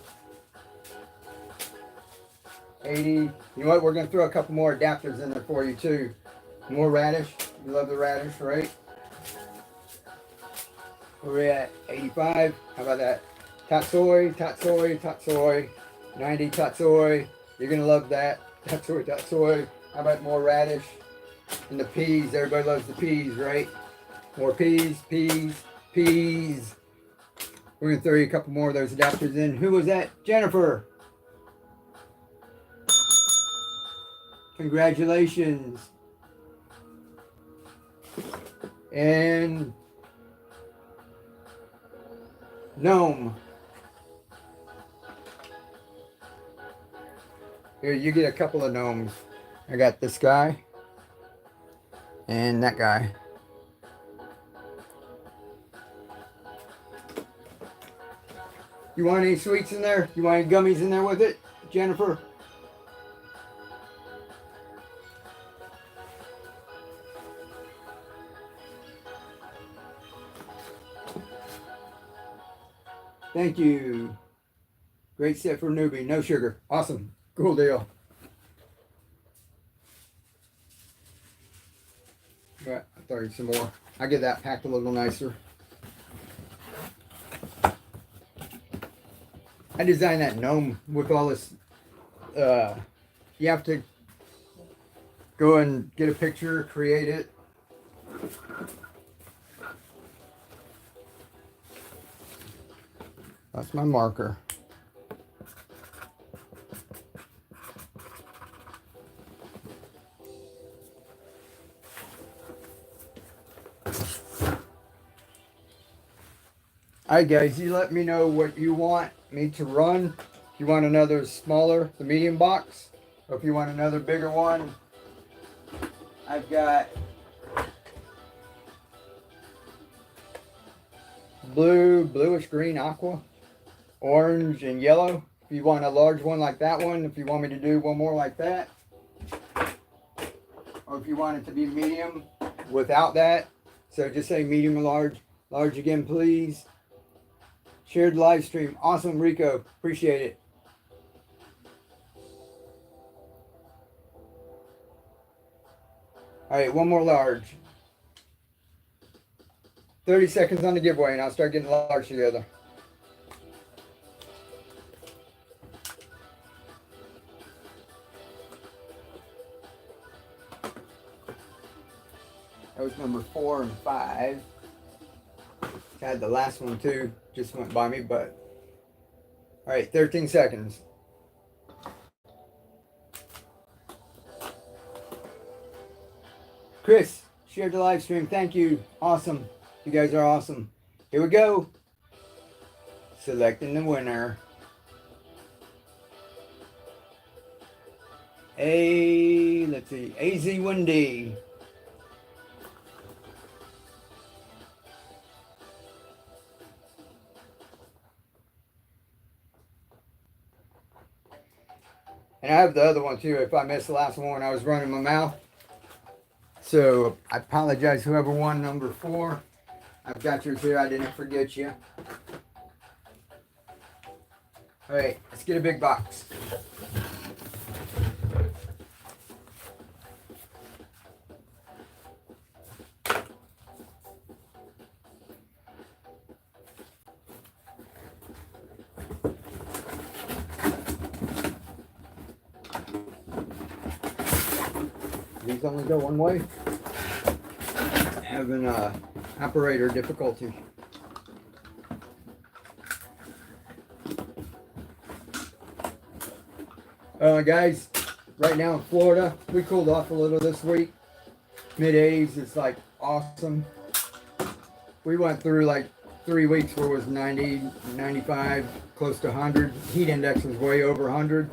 80. You know what? We're going to throw a couple more adapters in there for you too. More radish. You love the radish, right? We're at 85. How about that? Tatsoi. 90 tatsoi. You're going to love that. Tatsoi. How about more radish? And the peas. Everybody loves the peas, right? More peas. We're going to throw you a couple more of those adapters in. Who was that? Jennifer. Congratulations. And Gnome. Here, you get a couple of gnomes. I got this guy and that guy. You want any sweets in there? You want any gummies in there with it, Jennifer? Thank you. Great set for a newbie. No sugar. Awesome. Cool deal. Right, I'll throw you some more. I get that packed a little nicer. I designed that gnome with all this. You have to go and get a picture, create it. That's my marker. Alright guys, you let me know what you want me to run. If you want another smaller, the medium box, or if you want another bigger one, I've got bluish green aqua, orange and yellow. If you want a large one like that one, if you want me to do one more like that, or if you want it to be medium without that, so just say medium or large. Large again, please. Shared live stream. Awesome, Rico. Appreciate it. All right, one more large. 30 seconds on the giveaway and I'll start getting large together. That was number 4 and 5. Had the last one too, just went by me, but all right, 13 seconds. Chris, shared the live stream. Thank you. Awesome. You guys are awesome. Here we go. Selecting the winner. Let's see, AZ1D. And I have the other one too. If I missed the last one, I was running my mouth. So I apologize, whoever won number 4. I've got yours here. I didn't forget you. All right, let's get a big box. These only go one way. Having operator difficulty. Guys, right now in Florida, we cooled off a little this week. Mid-80s is like awesome. We went through like 3 weeks where it was 90, 95, close to 100. Heat index was way over 100.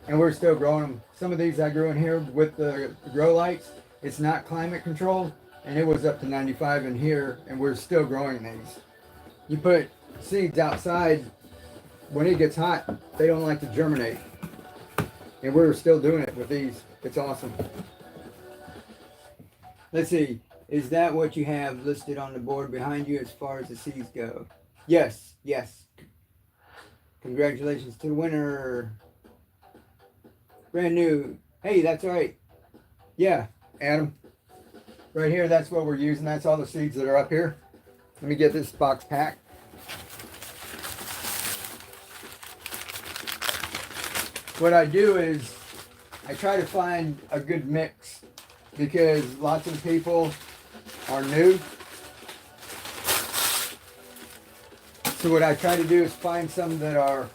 And we're still growing them. Some of these I grew in here with the grow lights. It's not climate controlled, and it was up to 95 in here, and we're still growing these. You put seeds outside, when it gets hot, they don't like to germinate. And we're still doing it with these. It's awesome. Let's see. Is that what you have listed on the board behind you as far as the seeds go? Yes, yes. Congratulations to the winner. Brand new. Hey, that's right. Yeah, Adam. Right here, that's what we're using. That's all the seeds that are up here. Let me get this box packed. What I do is I try to find a good mix because lots of people are new. So what I try to do is find some that are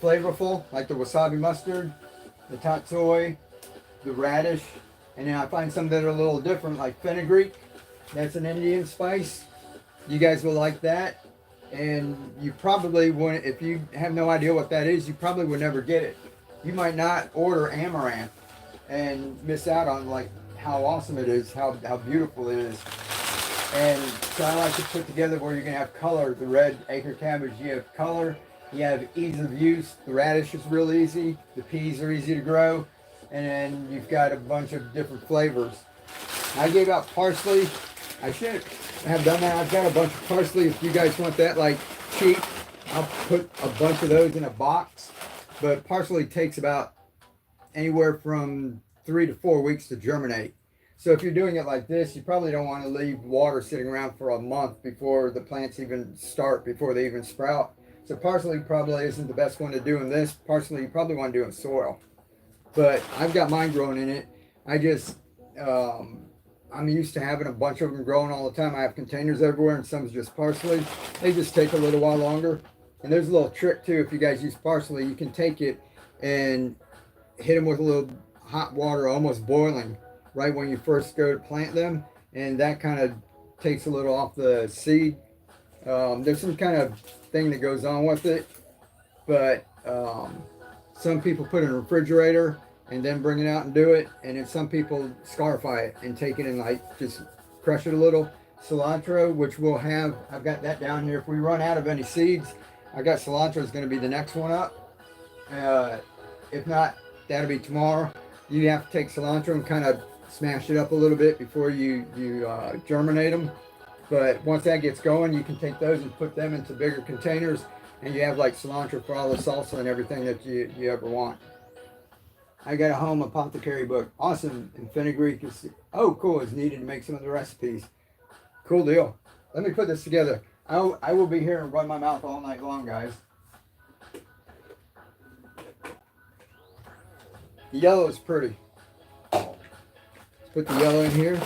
flavorful, like the wasabi mustard, the tatsoi, the radish, and then I find some that are a little different, like fenugreek. That's an Indian spice. You guys will like that. And you probably wouldn't, if you have no idea what that is, you probably would never get it. You might not order amaranth and miss out on like how awesome it is, how beautiful it is. And so I like to put together where you're gonna have color. The red acre cabbage, you have color, you have ease of use. The radish is real easy, the peas are easy to grow, and then you've got a bunch of different flavors. I gave out parsley. I should have done that. I've got a bunch of parsley. If you guys want that like cheap, I'll put a bunch of those in a box. But parsley takes about anywhere from 3 to 4 weeks to germinate. So if you're doing it like this, you probably don't want to leave water sitting around for a month before the plants even start, before they even sprout. So parsley probably isn't the best one to do in this. Parsley you probably want to do in soil. But I've got mine growing in it. I just, I'm used to having a bunch of them growing all the time. I have containers everywhere and some's just parsley. They just take a little while longer. And there's a little trick too. If you guys use parsley, you can take it and hit them with a little hot water, almost boiling, right when you first go to plant them. And that kind of takes a little off the seed. There's some kind of thing that goes on with it. But some people put it in a refrigerator and then bring it out and do it. And then some people scarify it and take it and like just crush it a little. Cilantro, which we'll have, I've got that down here. If we run out of any seeds, I got cilantro is going to be the next one up. If not, that'll be tomorrow. You have to take cilantro and kind of smash it up a little bit before you germinate them. But once that gets going, you can take those and put them into bigger containers, and you have like cilantro for all the salsa and everything that you ever want. I got a home apothecary book. Awesome. And fenugreek is, oh cool, it's needed to make some of the recipes. Cool deal. let me put this together. I will be here and run my mouth all night long, guys. The yellow is pretty. Let's put the yellow in here.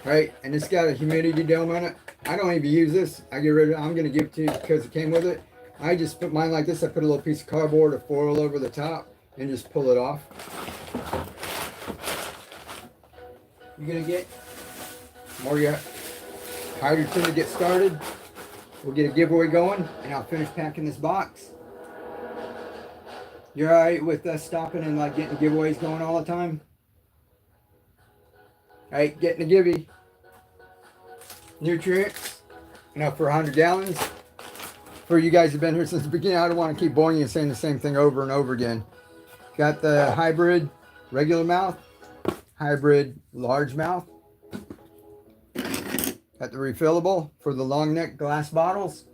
Right, and it's got a humidity dome on it. I don't even use this. I get rid of it. I'm going to give it to you because it came with it. I just put mine like this. I put a little piece of cardboard or foil over the top and just pull it off. You're going to get more hydrogen to get started. We'll get a giveaway going, and I'll finish packing this box. You're all right with us stopping and like getting giveaways going all the time? All right, getting a givey. Nutrients, for 100 gallons. For you guys who've been here since the beginning, I don't want to keep boring you and saying the same thing over and over again. Got the hybrid regular mouth, hybrid large mouth. Got the refillable for the long neck glass bottles.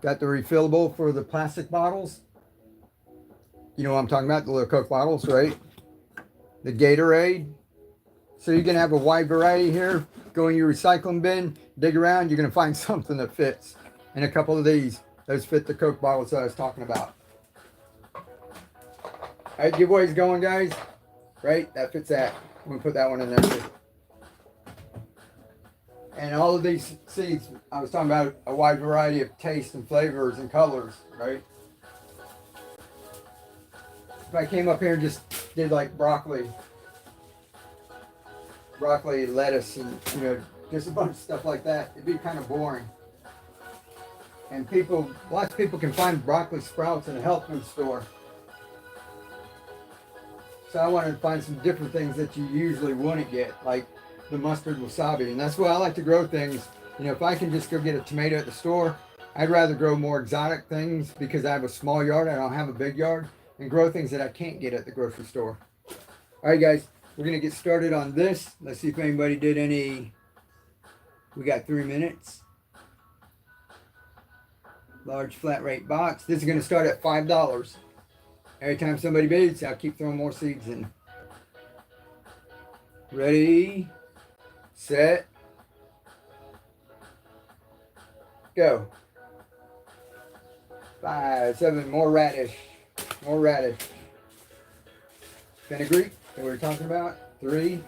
Got the refillable for the plastic bottles. You know what I'm talking about, the little Coke bottles, right? The Gatorade. So you can have a wide variety here. Go in your recycling bin, dig around, you're going to find something that fits. And a couple of these, those fit the Coke bottles that I was talking about. All right, giveaways going, guys. Right, that fits that. I'm going to put that one in there too. And all of these seeds, I was talking about a wide variety of tastes and flavors and colors, right? If I came up here and just did like broccoli, lettuce, and just a bunch of stuff like that, it'd be kind of boring. And lots of people can find broccoli sprouts in a health food store. So I wanted to find some different things that you usually wouldn't get, like the mustard wasabi. And that's why I like to grow things. If I can just go get a tomato at the store, I'd rather grow more exotic things because I have a small yard, I don't have a big yard, and grow things that I can't get at the grocery store. All right, guys. We're going to get started on this. Let's see if anybody did any. We got 3 minutes. Large flat rate box. This is going to start at $5. Every time somebody bids, I'll keep throwing more seeds in. Ready, set, go. 5, 7, more radish. More radish. Fenugreek that we were talking about. 3.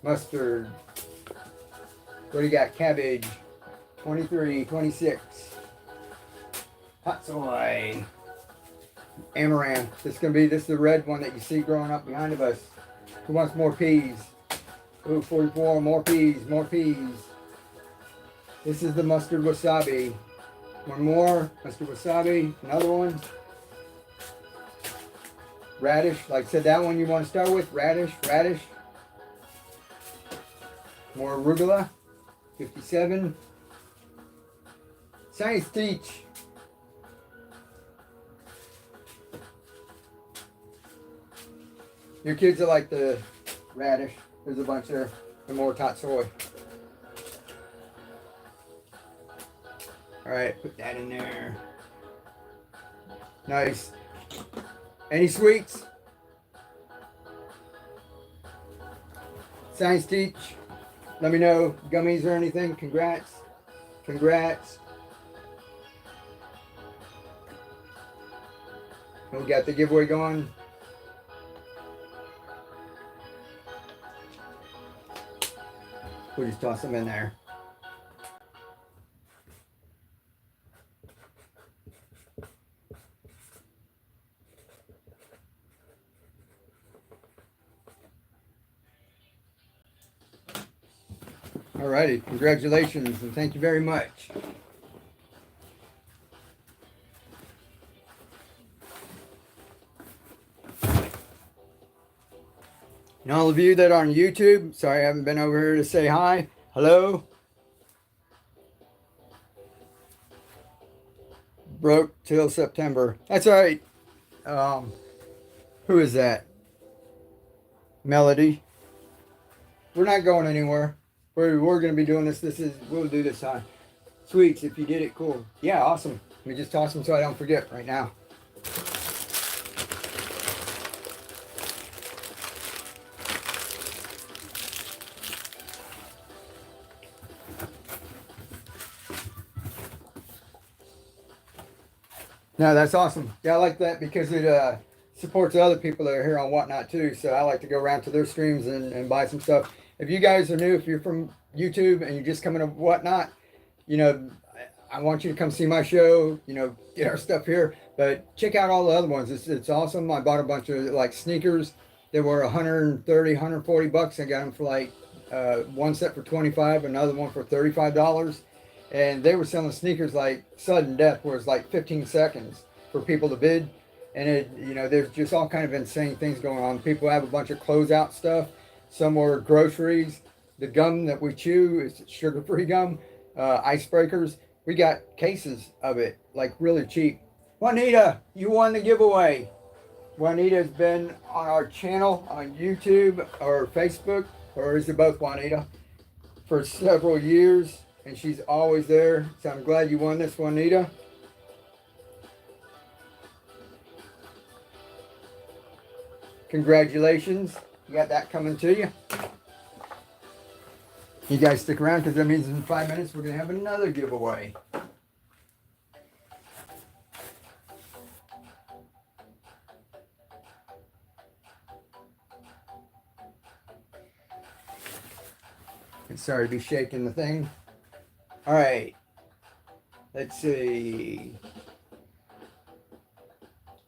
Mustard. What do you got? Cabbage. 23, 26. Hot soy. Amaranth. This is the red one that you see growing up behind of us. Who wants more peas? Ooh, 44, more peas, more peas. This is the mustard wasabi. One more, mustard wasabi, another one. Radish, like I said, that one you want to start with, radish. More arugula, 57. Science teach. Your kids are like the radish. There's a bunch there. And more hot soy. Alright, put that in there. Nice. Any sweets? Science teach. Let me know. Gummies or anything. Congrats. Congrats. We got the giveaway going. We'll just toss them in there. Alrighty, congratulations and thank you very much. And all of you that are on YouTube, sorry I haven't been over here to say hi. Hello. Broke till September. That's all right. Who is that? Melody. We're not going anywhere. We're going to be doing this. We'll do this on sweets. If you did it, cool. Yeah, awesome. Let me just toss them so I don't forget right now. No, that's awesome. Yeah, I like that because it supports other people that are here on Whatnot too. So I like to go around to their streams and buy some stuff. If you guys are new, if you're from YouTube and you're just coming to Whatnot, you know, I want you to come see my show, you know, get our stuff here. But check out all the other ones. It's awesome. I bought a bunch of like sneakers that were 130, 140 bucks. I got them for like one set for 25, another one for $35. And they were selling sneakers like sudden death, where it's like 15 seconds for people to bid. And it, you know, there's just all kind of insane things going on. People have a bunch of closeout stuff. Some were groceries. The gum that we chew is sugar-free gum. Icebreakers. We got cases of it, like really cheap. Juanita, you won the giveaway. Juanita's been on our channel on YouTube or Facebook, or is it both, Juanita, for several years, and she's always there. So I'm glad you won this, Juanita. Congratulations. You got that coming to you. You guys stick around because that means in 5 minutes we're going to have another giveaway. And sorry to be shaking the thing. All right. Let's see.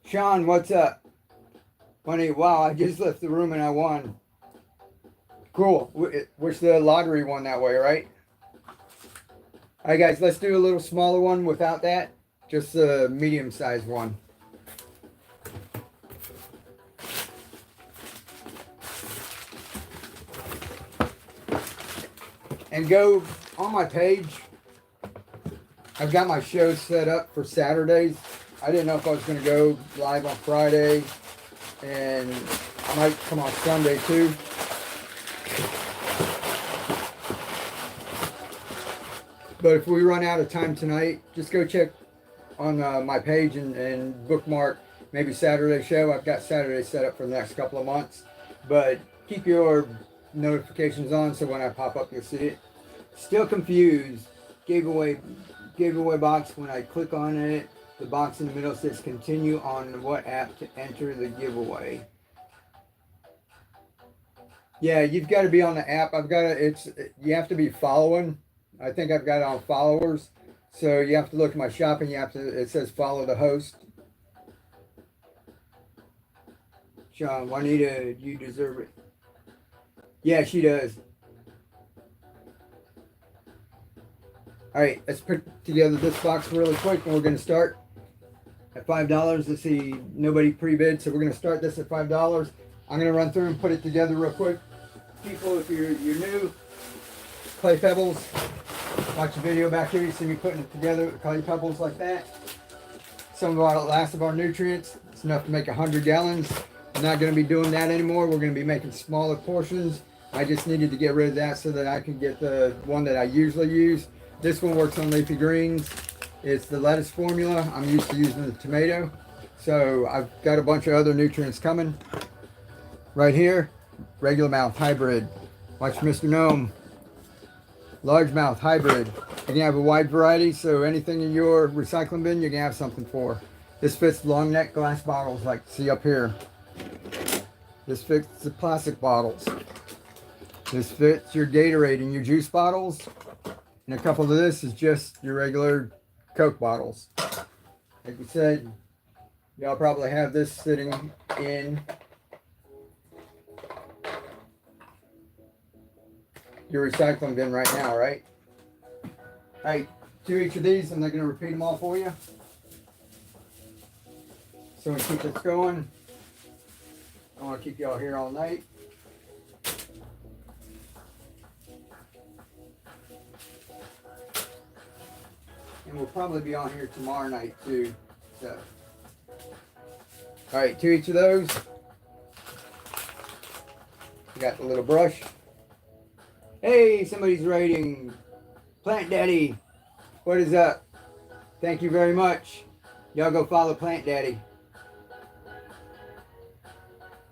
Sean, what's up? Funny, wow, I just left the room and I won. Cool. Wish the lottery won that way, right? All right, guys, let's do a little smaller one without that. Just a medium-sized one. And go on my page. I've got my shows set up for Saturdays. I didn't know if I was going to go live on Friday, and I might come on Sunday too. But if we run out of time tonight, just go check on my page and bookmark maybe Saturday show. I've got Saturday set up for the next couple of months. But keep your notifications on so when I pop up, you'll see it. Still confused. Giveaway box. When I click on it, the box in the middle says continue on what app to enter the giveaway. Yeah, you've got to be on the app. You have to be following. I think I've got it on followers. So you have to look at my shop and it says follow the host. Sean, Juanita, you deserve it. Yeah, she does. All right, let's put together this box really quick and we're going to start at $5. Let's see, nobody pre-bid, so we're going to start this at $5. I'm going to run through and put it together real quick. People, if you're new, clay pebbles. Watch the video back here, you see me putting it together with clay pebbles like that. Some of our last of our nutrients. It's enough to make 100 gallons. I'm not going to be doing that anymore. We're going to be making smaller portions. I just needed to get rid of that so that I can get the one that I usually use. This one works on leafy greens. It's the lettuce formula. I'm used to using the tomato. So I've got a bunch of other nutrients coming. Right here, regular mouth hybrid. Watch Mr. Gnome. Largemouth hybrid. You can have a wide variety, so anything in your recycling bin, you can have something for. This fits long neck glass bottles, like see up here. This fits the plastic bottles. This fits your Gatorade and your juice bottles. And a couple of this is just your regular Coke bottles. Like we said, y'all probably have this sitting in your recycling bin right now, right? All right, 2 each of these. I'm not going to repeat them all for you. So we keep this going. I don't want to keep y'all here all night. And we'll probably be on here tomorrow night too. So, all right, 2 each of those. We got the little brush. Hey, somebody's writing. Plant Daddy, what is up? Thank you very much. Y'all go follow Plant Daddy.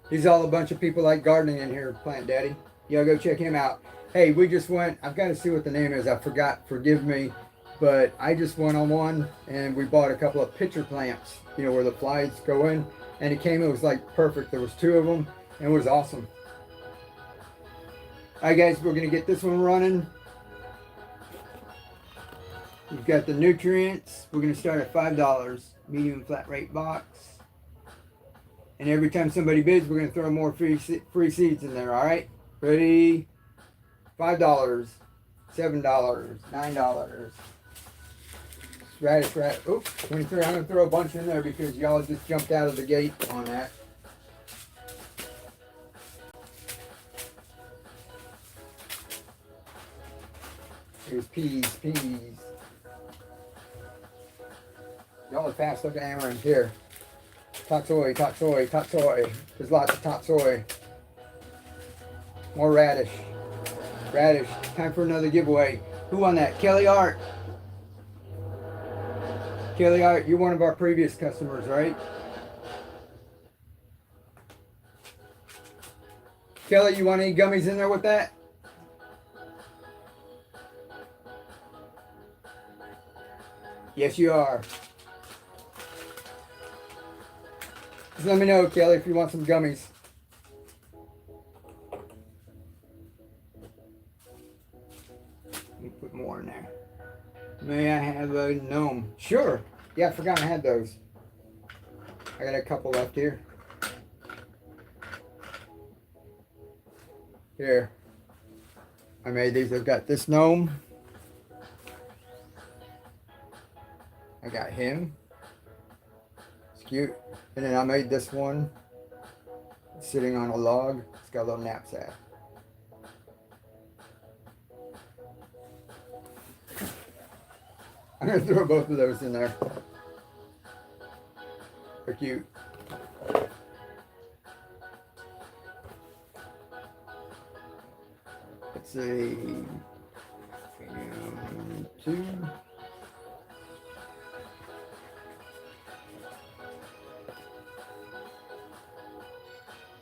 He's all a bunch of people like gardening in here, Plant Daddy. Y'all go check him out. Hey, we just went, I've got to see what the name is. I forgot, forgive me. But I just went on one and we bought a couple of pitcher plants, you know, where the flies go in, and it was like perfect. There was 2 of them and it was awesome. All right, guys, we're gonna get this one running. We've got the nutrients. We're gonna start at $5, medium flat rate box. And every time somebody bids, we're gonna throw more free seeds in there. All right, ready? $5, $7, $9. Radish. Oops, 23. I'm gonna throw a bunch in there because y'all just jumped out of the gate on that. Here's peas. Y'all are fast. Look at Amaranth here. Top soy. There's lots of top soy. More radish. Time for another giveaway. Who won that? Kelly Art. Kelly Art, you're one of our previous customers, right? Kelly, you want any gummies in there with that? Yes, you are. Just let me know, Kelly, if you want some gummies. Let me put more in there. May I have a gnome? Sure. Yeah, I forgot I had those. I got a couple left here. Here. I made these. I've got this gnome. I got him. It's cute. And then I made this one sitting on a log. It's got a little knapsack. I'm going to throw both of those in there. They're cute. Let's see. 2.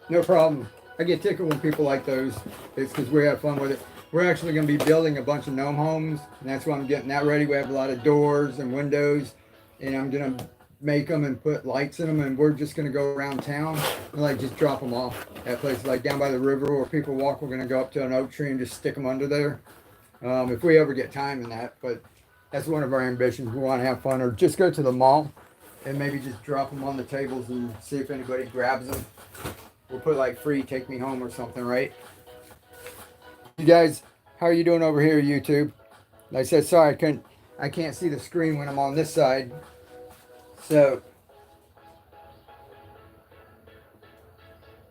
No problem. I get tickled when people like those. It's because we have fun with it. We're actually going to be building a bunch of gnome homes, and that's why I'm getting that ready. We have a lot of doors and windows, and I'm going to make them and put lights in them, and we're just going to go around town and like just drop them off at places like down by the river where people walk. We're going to go up to an oak tree and just stick them under there if we ever get time in that. But that's one of our ambitions. We want to have fun, or just go to the mall and maybe just drop them on the tables and see if anybody grabs them. We'll put like free take me home or something, right? You guys, how are you doing over here, YouTube? Like I said, sorry, I can't see the screen when I'm on this side. So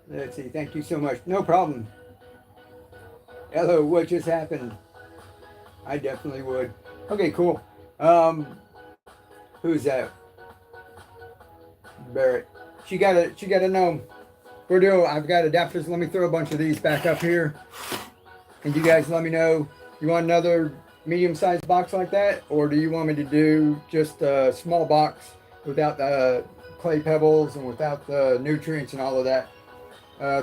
let's see. Thank you so much. No problem. Hello, what just happened? I definitely would. Okay, cool. Who's that? Barrett. She got a gnome. I've got adapters. Let me throw a bunch of these back up here. And you guys let me know, you want another medium-sized box like that? Or do you want me to do just a small box without the clay pebbles and without the nutrients and all of that?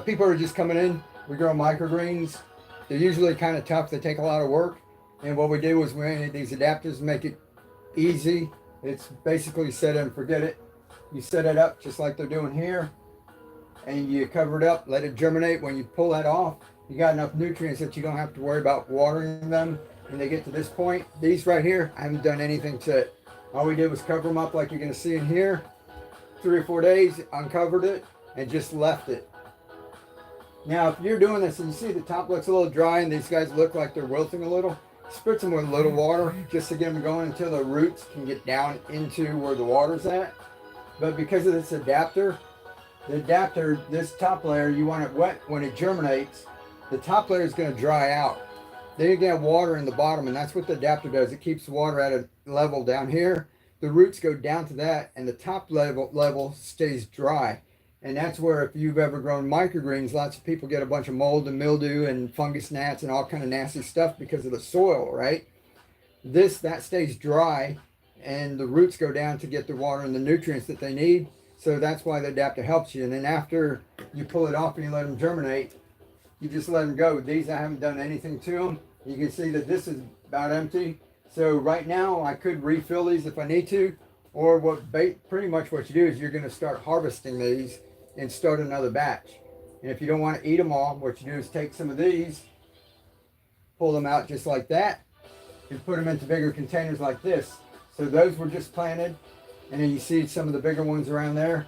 People are just coming in. We grow microgreens. They're usually kind of tough. They take a lot of work. And what we do is we made these adapters to make it easy. It's basically set it and forget it. You set it up just like they're doing here. And you cover it up, let it germinate. When you pull that off, you got enough nutrients that you don't have to worry about watering them when they get to this point. These right here, I haven't done anything to it. All we did was cover them up like you're going to see in here. 3 or 4 days, uncovered it, and just left it. Now, if you're doing this and you see the top looks a little dry and these guys look like they're wilting a little, spritz them with a little water just to get them going until the roots can get down into where the water's at. But because of this adapter, this top layer, you want it wet when it germinates. The top layer is going to dry out. Then you get water in the bottom, and that's what the adapter does. It keeps water at a level down here. The roots go down to that, and the top level stays dry. And that's where, if you've ever grown microgreens, lots of people get a bunch of mold and mildew and fungus gnats and all kind of nasty stuff because of the soil, right? That stays dry, and the roots go down to get the water and the nutrients that they need. So that's why the adapter helps you. And then after you pull it off and you let them germinate, you just let them go. These, I haven't done anything to them. You can see that this is about empty. So right now I could refill these if I need to, or pretty much what you do is you're going to start harvesting these and start another batch. And if you don't want to eat them all, what you do is take some of these, pull them out just like that, and put them into bigger containers like this. So those were just planted, and then you see some of the bigger ones around there.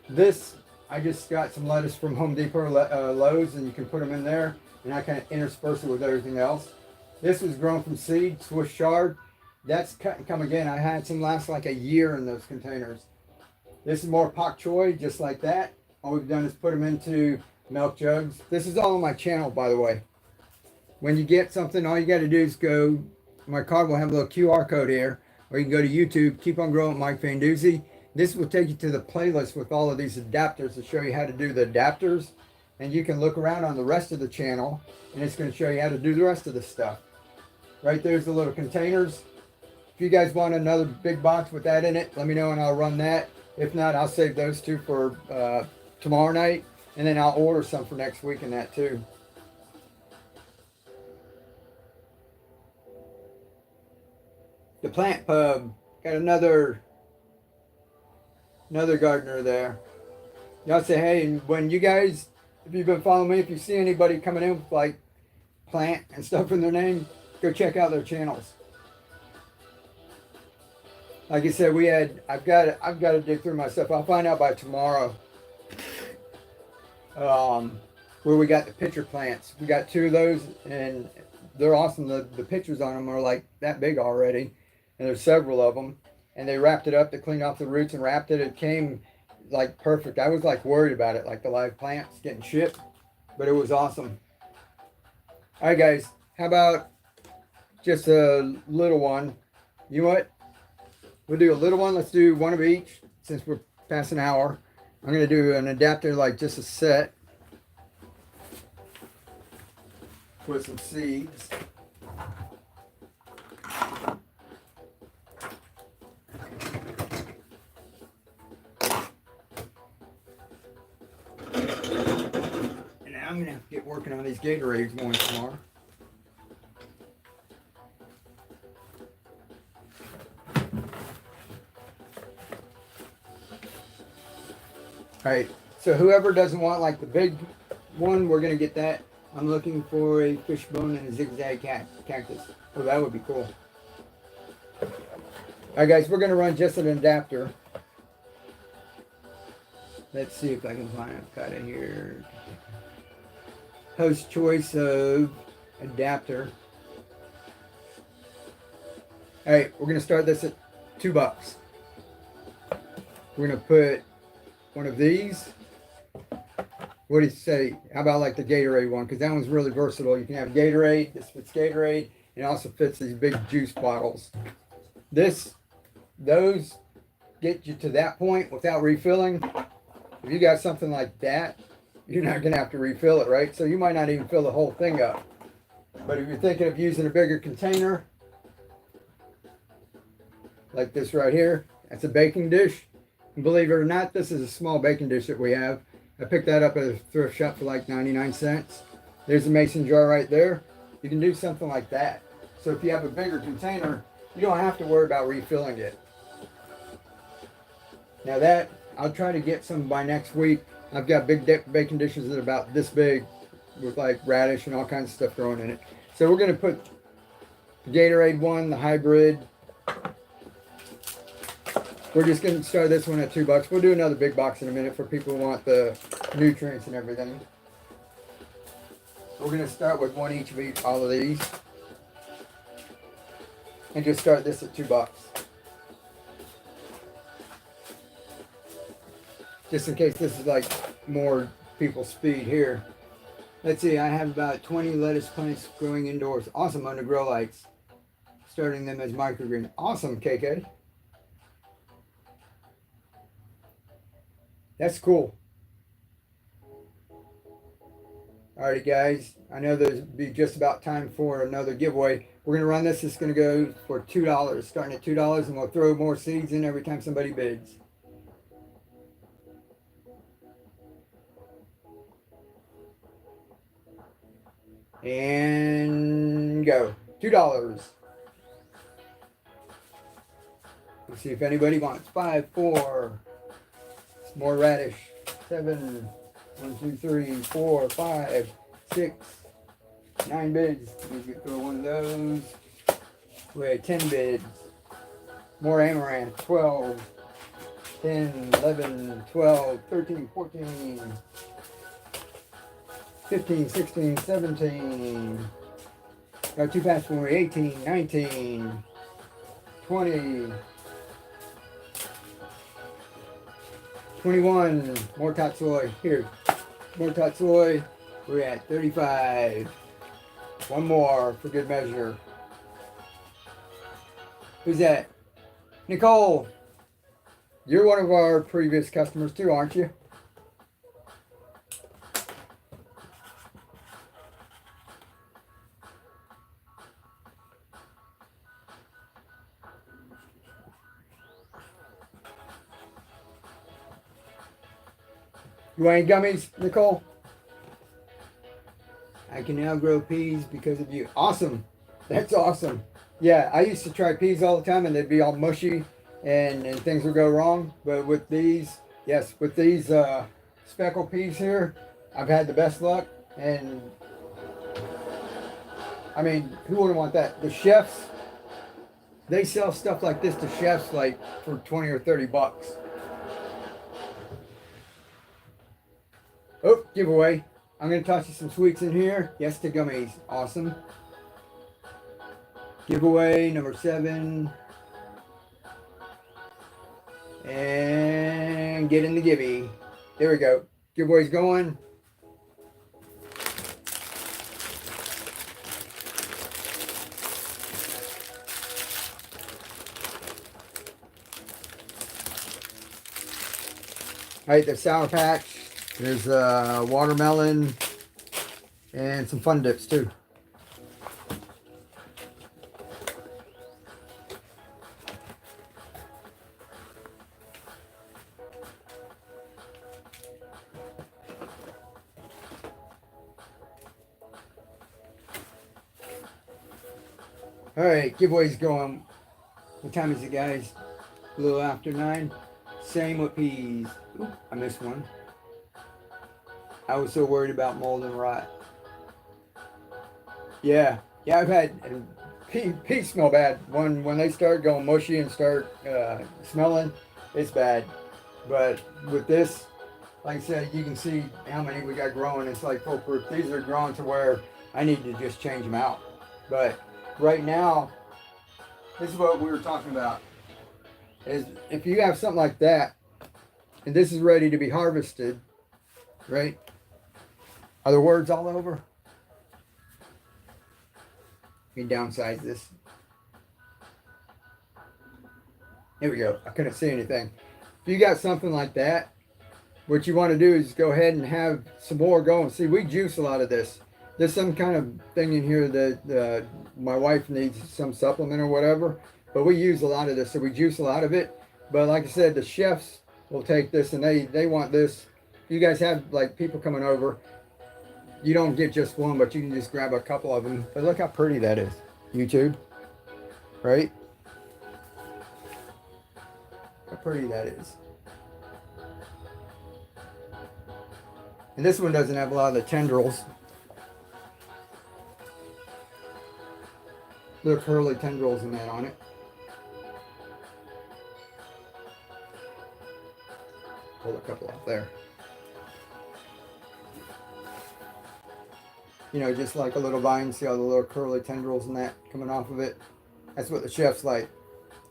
This, I just got some lettuce from Home Depot or Lowe's, and you can put them in there, and I kind of intersperse it with everything else. This was grown from seed, Swiss chard. That's cut and come again. I had some last like a year in those containers. This is more pak choi, just like that. All we've done is put them into milk jugs. This is all on my channel, by the way. When you get something, all you got to do is go, my card will have a little QR code here, or you can go to YouTube, Keep on Growing with Mike Fanduzzi. This will take you to the playlist with all of these adapters to show you how to do the adapters. And you can look around on the rest of the channel, and it's going to show you how to do the rest of the stuff. Right there's the little containers. If you guys want another big box with that in it, let me know and I'll run that. If not, I'll save those two for tomorrow night, and then I'll order some for next week in that too. The plant pub, got another gardener there. Y'all say hey, and when you guys, if you've been following me, if you see anybody coming in with like plant and stuff in their name, go check out their channels. Like I said, I've got to dig through my stuff. I'll find out by tomorrow where we got the pitcher plants. We got two of those, and they're awesome. The pictures on them are like that big already, and there's several of them. And they wrapped it up to clean off the roots and wrapped it. It came like perfect. I was like worried about it, like the live plants getting shipped, but it was awesome. All right, guys, how about just a little one? You know what? We'll do a little one. Let's do one of each since we're past an hour. I'm going to do an adapter, like just a set with some seeds. And now I'm going to have to get working on these Gatorades more tomorrow. Alright, so whoever doesn't want like the big one, we're going to get that. I'm looking for a fishbone and a zigzag cactus. Oh, that would be cool. Alright guys, we're going to run just an adapter. Let's see if I can find it. Got it here. Host choice of adapter. Alright, we're going to start this at $2. We're going to put one of these. What do you say? How about like the Gatorade one? Because that one's really versatile. You can have Gatorade. This fits Gatorade. It also fits these big juice bottles. Those get you to that point without refilling. If you got something like that, you're not going to have to refill it, right? So you might not even fill the whole thing up. But if you're thinking of using a bigger container, like this right here, that's a baking dish. And believe it or not, this is a small baking dish that we have. I picked that up at a thrift shop for like 99 cents. There's a mason jar right there. You can do something like that. So if you have a bigger container, you don't have to worry about refilling it. Now that, I'll try to get some by next week. I've got big baking dishes that are about this big with like radish and all kinds of stuff growing in it. So we're going to put the Gatorade one, the hybrid. We're just going to start this one at $2. We'll do another big box in a minute for people who want the nutrients and everything. We're going to start with one each of all of these. And just start this at $2. Just in case this is like more people's speed here. Let's see, I have about 20 lettuce plants growing indoors. Awesome, under grow lights. Starting them as microgreen. Awesome, KK. That's cool. Alrighty guys, I know there's be just about time for another giveaway. We're going to run this. It's going to go for $2, starting at $2, and we'll throw more seeds in every time somebody bids. And go. $2. Let's see if anybody wants. 5, 4. It's more radish. 7. 1, 2, 3, 4, 5, 6, 9 bids. We could throw one of those. We had 10 bids. More amaranth. 12. 10, 11, 12, 13, 14, 15, 16, 17. Got 2 packs for me. 18, 19, 20, 21. More tatsoi. Here. More tatsoi. We're at 35. One more for good measure. Who's that? Nicole. You're one of our previous customers too, aren't you? You want any gummies, Nicole? I can now grow peas because of you. Awesome. That's awesome. Yeah, I used to try peas all the time and they'd be all mushy and things would go wrong. But with these, yes, with these speckled peas here, I've had the best luck. And I mean, who wouldn't want that? The chefs, they sell stuff like this to chefs like for 20 or 30 bucks. Oh, giveaway. I'm going to toss you some sweets in here. Yes to gummies. Awesome. Giveaway number 7. And get in the gibby. There we go. Giveaway's going. Alright, the Sour Patch. There's watermelon and some Fun Dips too. Alright, giveaway's going. What time is it, guys? A little after 9. Same with peas. Oop, I missed one. I was so worried about mold and rot. Yeah, I've had peas smell bad. When they start going mushy and start smelling, it's bad. But with this, like I said, you can see how many we got growing. It's like foolproof. These are growing to where I need to just change them out. But right now, this is what we were talking about. Is if you have something like that, and this is ready to be harvested, right? Are there words all over? Let me downsize this. There we go. I couldn't see anything. If you got something like that, what you want to do is go ahead and have some more going. See, we juice a lot of this. There's some kind of thing in here that my wife needs some supplement or whatever, but we use a lot of this, so we juice a lot of it. But like I said, the chefs will take this and they want this. You guys have like people coming over. You don't get just one, but you can just grab a couple of them. But look how pretty that is. YouTube, right? How pretty that is. And this one doesn't have a lot of the tendrils. Little curly tendrils and that on it. Pull a couple out there. You know, just like a little vine, see all the little curly tendrils and that coming off of it. That's what the chefs like.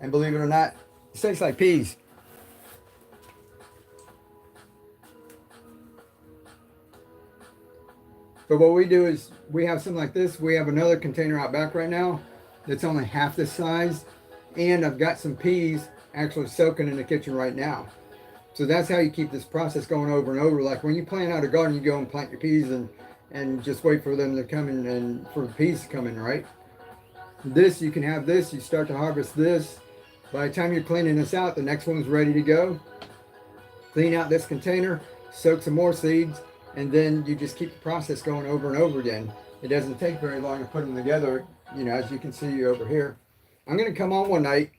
And believe it or not, it tastes like peas. But what we do is we have something like this. We have another container out back right now that's only half this size. And I've got some peas actually soaking in the kitchen right now. So that's how you keep this process going over and over. Like when you plant out a garden, you go and plant your peas and just wait for them to come in and for the peas to come in, right? This, you can have this, you start to harvest this. By the time you're cleaning this out, the next one's ready to go. Clean out this container, soak some more seeds, and then you just keep the process going over and over again. It doesn't take very long to put them together, you know, as you can see over here. I'm gonna come on one night,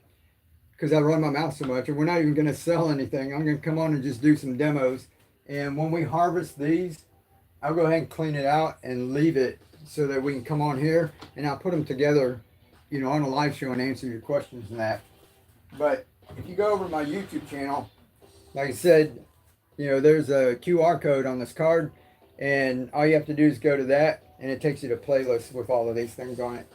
because I run my mouth so much, and we're not even going to sell anything. I'm going to come on and just do some demos. And when we harvest these, I'll go ahead and clean it out and leave it so that we can come on here and I'll put them together, you know, on a live show and answer your questions and that. But if you go over to my YouTube channel, like I said, you know, there's a QR code on this card, and all you have to do is go to that, and it takes you to a playlist with all of these things on it.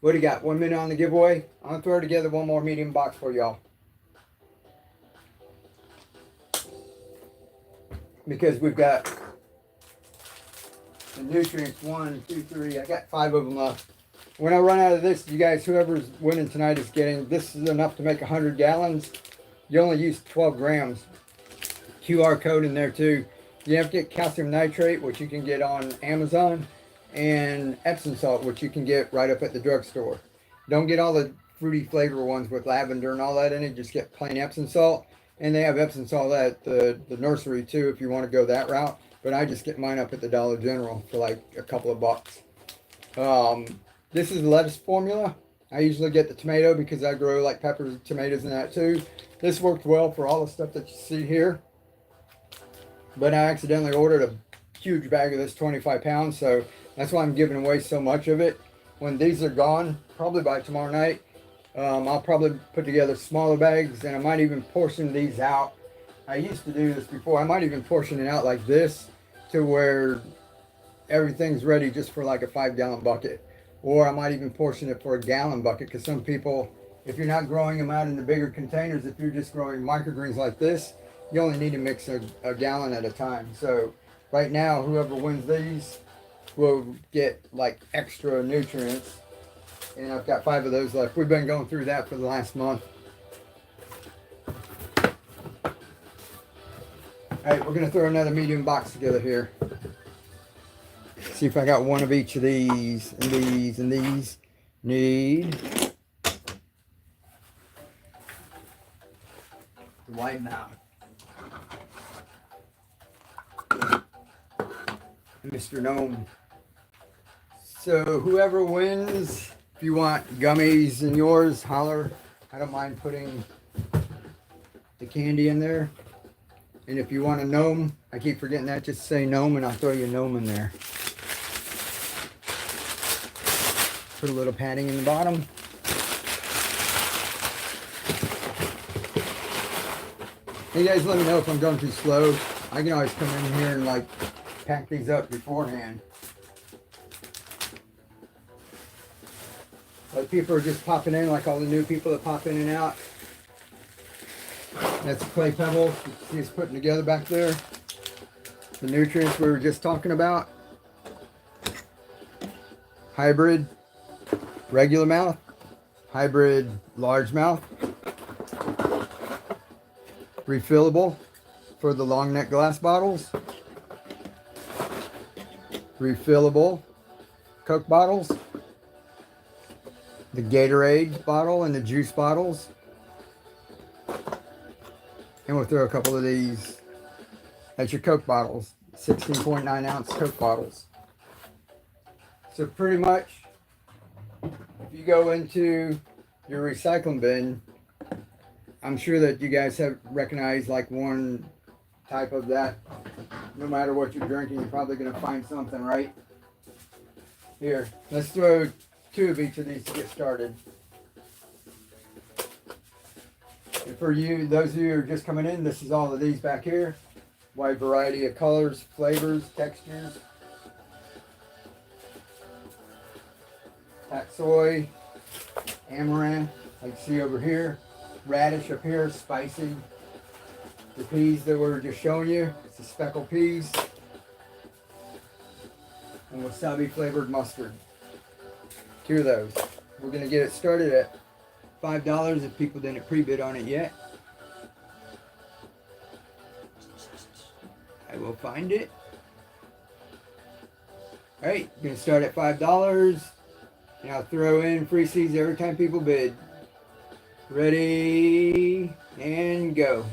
What do you got? 1 minute on the giveaway? I'm going to throw together one more medium box for y'all. Because we've got the nutrients, 1, 2, 3. I got 5 of them left. When I run out of this, you guys, whoever's winning tonight is getting, this is enough to make 100 gallons. You only use 12 grams. QR code in there too. You have to get calcium nitrate, which you can get on Amazon, and Epsom salt, which you can get right up at the drugstore. Don't get all the fruity flavor ones with lavender and all that in it. Just get plain Epsom salt. And they have Epsom salt at the nursery too if you want to go that route. But I just get mine up at the Dollar General for like a couple of bucks. This is the lettuce formula. I usually get the tomato because I grow like peppers, tomatoes, and that too. This worked well for all the stuff that you see here. But I accidentally ordered a huge bag of this 25 pounds, so that's why I'm giving away so much of it. When these are gone, probably by tomorrow night, I'll probably put together smaller bags, and I might even portion these out. I used to do this before. I might even portion it out like this to where everything's ready just for like a 5-gallon bucket. Or I might even portion it for a gallon bucket, because some people, if you're not growing them out in the bigger containers, if you're just growing microgreens like this, you only need to mix a gallon at a time. So right now, whoever wins these will get like extra nutrients. And I've got 5 of those left. We've been going through that for the last month. All right, we're gonna throw another medium box together here. See if I got one of each of these, and these, and these. Need the white mouth. Mr. Gnome. So whoever wins, if you want gummies in yours, holler. I don't mind putting the candy in there. And if you want a gnome, I keep forgetting that, just say gnome and I'll throw you a gnome in there. Put a little padding in the bottom. You guys let me know if I'm going too slow. I can always come in here and like pack these up beforehand. But people are just popping in, like all the new people that pop in and out. That's clay pebbles. You can see it's putting together back there. The nutrients we were just talking about. Hybrid regular mouth. Hybrid largemouth. Refillable for the long neck glass bottles. Refillable Coke bottles. The Gatorade bottle and the juice bottles. And we'll throw a couple of these at your Coke bottles. 16.9 ounce Coke bottles. So pretty much, if you go into your recycling bin, I'm sure that you guys have recognized like one type of that. No matter what you're drinking, you're probably going to find something, right? Here, let's throw 2 of each of these to get started. And for you, those of you who are just coming in, this is all of these back here. Wide variety of colors, flavors, textures. Tatsoi, amaranth, like you see over here. Radish up here, spicy. The peas that we were just showing you, it's the speckled peas. And wasabi flavored mustard. 2 of those. We're going to get it started at $5 if people didn't pre-bid on it yet. I will find it. Alright, going to start at $5. And I'll throw in free seeds every time people bid. Ready and go.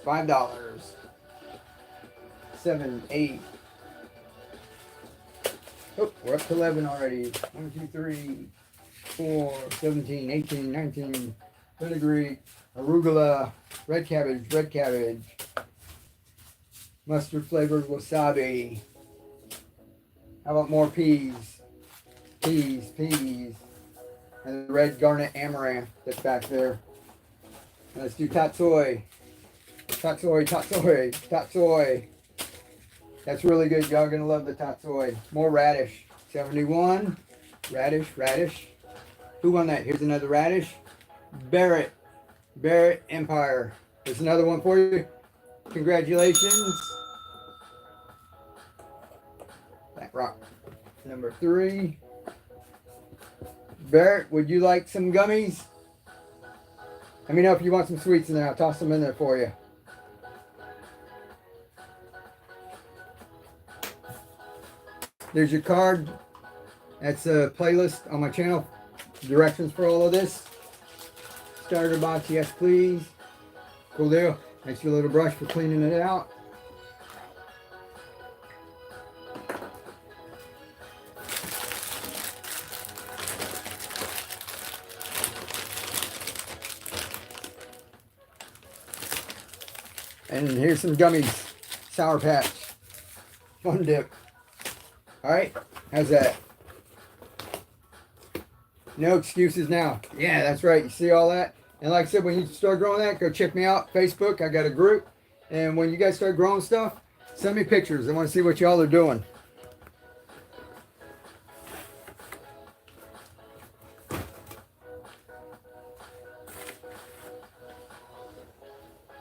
$5. 7, 8. Oh, we're up to 11 already. 1, 2, 3, 4, 17, 18, 19, fenugreek, arugula, red cabbage, mustard flavored wasabi. How about more peas? Peas. And the red garnet amaranth that's back there. Let's do tatsoi. Tatsoi. That's really good. Y'all gonna love the tatsoi. More radish. 71. Radish. Who won that? Here's another radish. Barrett Empire. There's another one for you. Congratulations. That rock. Number 3. Barrett, would you like some gummies? Let me know if you want some sweets in there. I'll toss them in there for you. There's your card. That's a playlist on my channel. Directions for all of this. Starter box, yes please. Cool deal. Makes you a little brush for cleaning it out. And here's some gummies. Sour Patch. Fun dip. Alright, how's that? No excuses now. Yeah, that's right. You see all that? And like I said, when you start growing that, go check me out. Facebook, I got a group. And when you guys start growing stuff, send me pictures. I want to see what y'all are doing.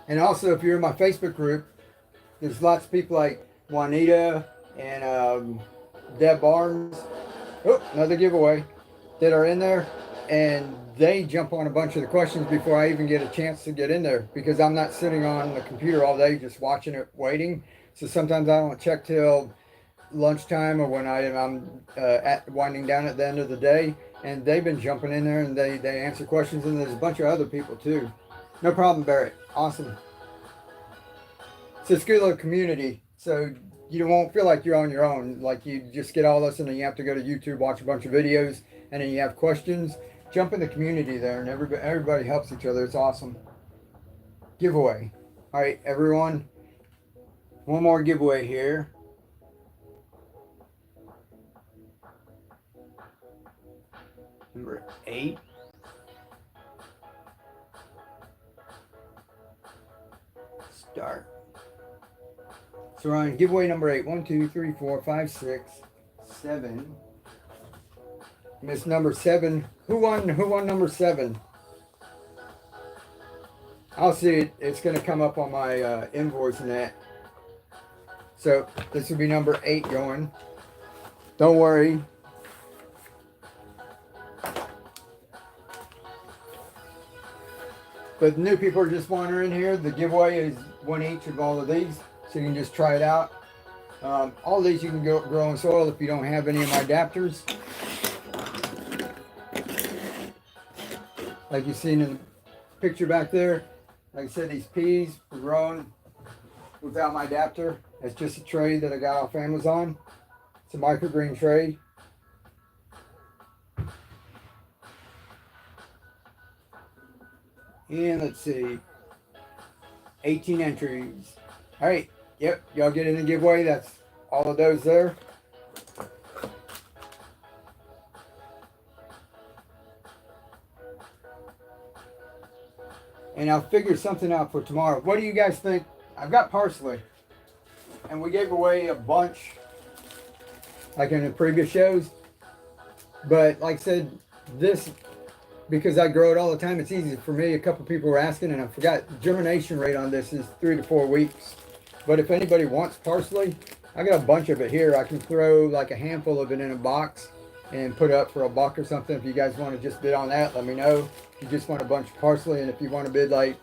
And also, if you're in my Facebook group, there's lots of people like Juanita and Deb Barnes. Oh, another giveaway that are in there. And they jump on a bunch of the questions before I even get a chance to get in there, because I'm not sitting on the computer all day just watching it, waiting. So sometimes I don't check till lunchtime or when I'm winding down at the end of the day. And they've been jumping in there and they answer questions. And there's a bunch of other people too. No problem, Barrett. Awesome. It's a good little community, so you won't feel like you're on your own. Like you just get all this and then you have to go to YouTube, watch a bunch of videos, and then you have questions. Jump in the community there, and everybody helps each other. It's awesome. Giveaway. All right, everyone. One more giveaway here. Number 8. Start. So we're on giveaway number 8. 1, 2, 3, 4, 5, 6, 7. Miss number 7. Who won number 7? I'll see it. It's going to come up on my invoice and that. So this will be number 8 going. Don't worry. But new people are just wandering here. The giveaway is 1 each of all of these. So you can just try it out. All these you can grow in soil if you don't have any of my adapters. Like you've seen in the picture back there. Like I said, these peas were grown without my adapter. It's just a tray that I got off Amazon. It's a microgreen tray. And let's see, 18 entries. All right, yep, y'all get in the giveaway. That's all of those there. And I'll figure something out for tomorrow. What do you guys think? I've got parsley, and we gave away a bunch like in the previous shows. But like I said, this, because I grow it all the time, it's easy for me. A couple people were asking, and I forgot the germination rate on this is 3 to 4 weeks. But if anybody wants parsley, I got a bunch of it here. I can throw like a handful of it in a box and put it up for $1 or something. If you guys want to just bid on that, let me know. If you just want a bunch of parsley, and if you want to bid like,